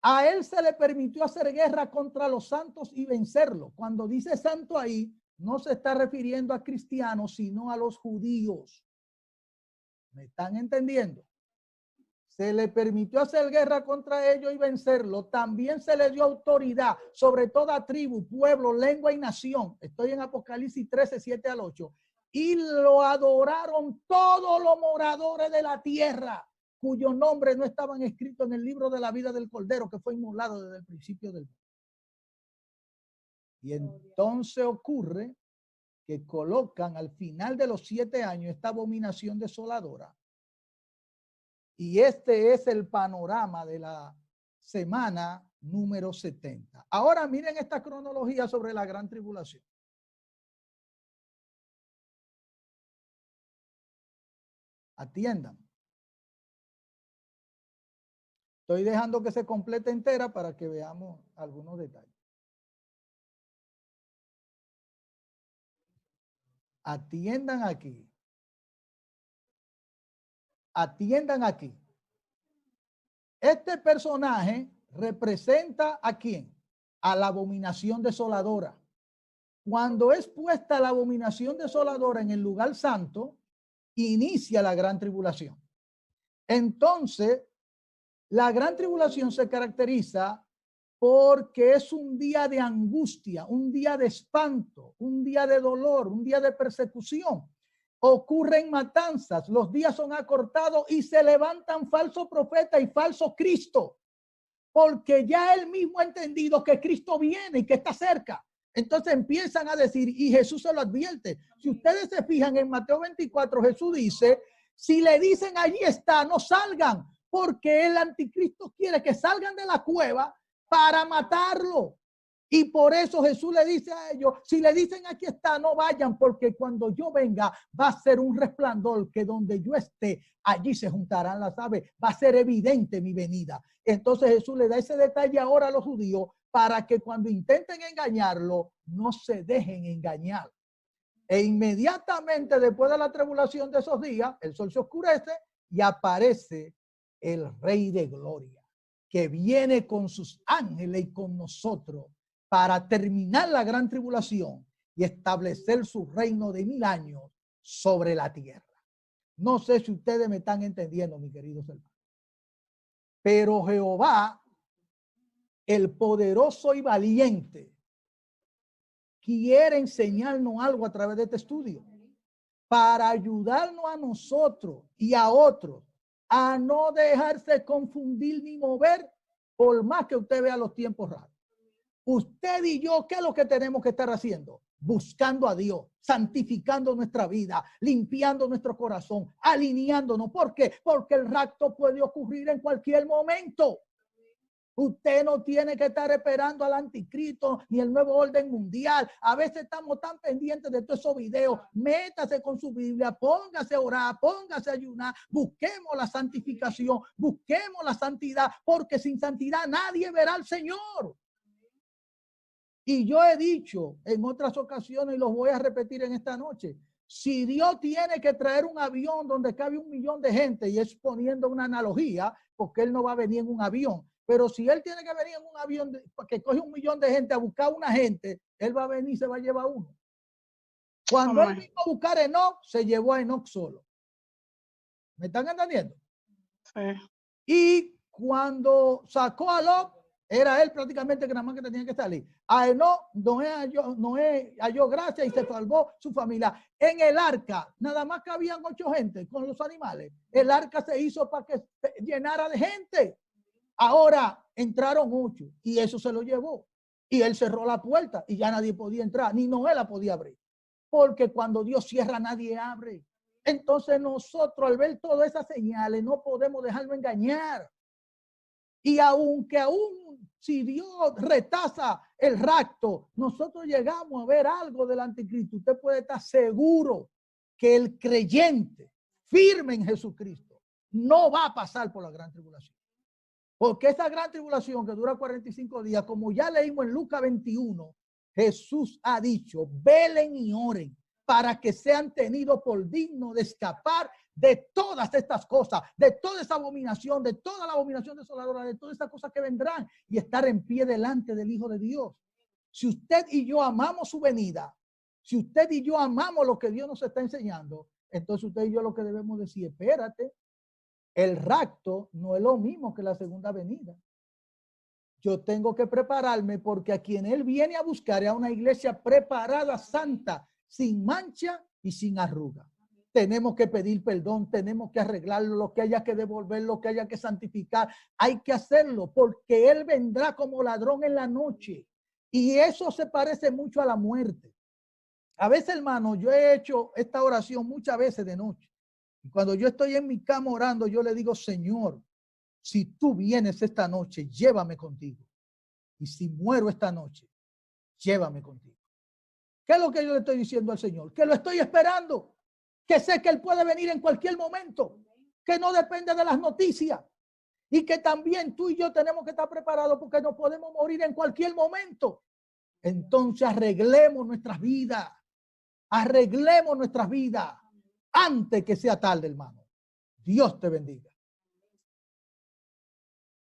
a él se le permitió hacer guerra contra los santos y vencerlos. Cuando dice santo ahí, no se está refiriendo a cristianos, sino a los judíos. ¿Me están entendiendo? Se le permitió hacer guerra contra ellos y vencerlos. También se le dio autoridad sobre toda tribu, pueblo, lengua y nación. Estoy en Apocalipsis 13:7 al 8. Y lo adoraron todos los moradores de la tierra, cuyos nombres no estaban escritos en el libro de la vida del Cordero, que fue inmolado desde el principio del mundo. Y entonces ocurre que colocan al final de los 7 años esta abominación desoladora. Y este es el panorama de la semana número 70. Ahora miren esta cronología sobre la gran tribulación. Atiendan. Estoy dejando que se complete entera para que veamos algunos detalles. Atiendan aquí. Atiendan aquí. Este personaje representa ¿a quién? A la abominación desoladora. Cuando es puesta la abominación desoladora en el lugar santo, inicia la gran tribulación. Entonces, la gran tribulación se caracteriza porque es un día de angustia, un día de espanto, un día de dolor, un día de persecución. Ocurren matanzas, los días son acortados y se levantan falsos profetas y falsos Cristo, porque ya él mismo ha entendido que Cristo viene y que está cerca. Entonces empiezan a decir, y Jesús se lo advierte. Si ustedes se fijan en Mateo 24, Jesús dice, si le dicen allí está, no salgan, porque el anticristo quiere que salgan de la cueva para matarlo. Y por eso Jesús le dice a ellos, si le dicen aquí está, no vayan, porque cuando yo venga va a ser un resplandor que donde yo esté, allí se juntarán las aves, va a ser evidente mi venida. Entonces Jesús le da ese detalle ahora a los judíos para que cuando intenten engañarlo, no se dejen engañar. E inmediatamente después de la tribulación de esos días, el sol se oscurece y aparece el Rey de Gloria, que viene con sus ángeles y con nosotros para terminar la gran tribulación y establecer su reino de 1000 años sobre la tierra. No sé si ustedes me están entendiendo, mis queridos hermanos. Pero Jehová, el poderoso y valiente, quiere enseñarnos algo a través de este estudio para ayudarnos a nosotros y a otros a no dejarse confundir ni mover por más que usted vea los tiempos raros. Usted y yo, ¿qué es lo que tenemos que estar haciendo? Buscando a Dios, santificando nuestra vida, limpiando nuestro corazón, alineándonos. ¿Por qué? Porque el rapto puede ocurrir en cualquier momento. Usted no tiene que estar esperando al anticristo ni el nuevo orden mundial. A veces estamos tan pendientes de todos esos videos. Métase con su Biblia, póngase a orar, póngase a ayunar, busquemos la santificación, busquemos la santidad, porque sin santidad nadie verá al Señor. Y yo he dicho en otras ocasiones y los voy a repetir en esta noche, si Dios tiene que traer un avión donde cabe 1 millón de gente, y es poniendo una analogía, porque Él no va a venir en un avión, pero si Él tiene que venir en un avión que coge 1 millón de gente a buscar una gente, Él va a venir y se va a llevar uno. Cuando Él vino a buscar a Enoc, se llevó a Enoc solo. ¿Me están entendiendo? Sí. Y cuando sacó a Lot, era él prácticamente que nada más que tenía que salir. A Enoc, Noé halló gracia y se salvó su familia. En el arca, nada más que habían 8 gente con los animales. El arca se hizo para que se llenara de gente. Ahora entraron 8 y eso se lo llevó. Y él cerró la puerta y ya nadie podía entrar, ni Noé la podía abrir. Porque cuando Dios cierra, nadie abre. Entonces nosotros al ver todas esas señales no podemos dejarlo engañar. Y aunque si Dios retaza el rapto, nosotros llegamos a ver algo del anticristo, usted puede estar seguro que el creyente firme en Jesucristo no va a pasar por la gran tribulación. Porque esa gran tribulación que dura 45 días, como ya leímos en Lucas 21, Jesús ha dicho, velen y oren para que sean tenidos por dignos de escapar de todas estas cosas, de toda esa abominación, de toda la abominación desoladora, de todas estas cosas que vendrán y estar en pie delante del Hijo de Dios. Si usted y yo amamos su venida, si usted y yo amamos lo que Dios nos está enseñando, entonces usted y yo lo que debemos decir, espérate, el rapto no es lo mismo que la segunda venida. Yo tengo que prepararme porque a quien Él viene a buscar es a una iglesia preparada, santa, sin mancha y sin arruga. Tenemos que pedir perdón, tenemos que arreglarlo, lo que haya que devolver, lo que haya que santificar. Hay que hacerlo porque Él vendrá como ladrón en la noche. Y eso se parece mucho a la muerte. A veces, hermano, yo he hecho esta oración muchas veces de noche. Y cuando yo estoy en mi cama orando, yo le digo, Señor, si tú vienes esta noche, llévame contigo. Y si muero esta noche, llévame contigo. ¿Qué es lo que yo le estoy diciendo al Señor? Que lo estoy esperando. Que sé que Él puede venir en cualquier momento. Que no depende de las noticias. Y que también tú y yo tenemos que estar preparados porque nos podemos morir en cualquier momento. Entonces arreglemos nuestras vidas. Arreglemos nuestras vidas antes que sea tarde, hermano. Dios te bendiga.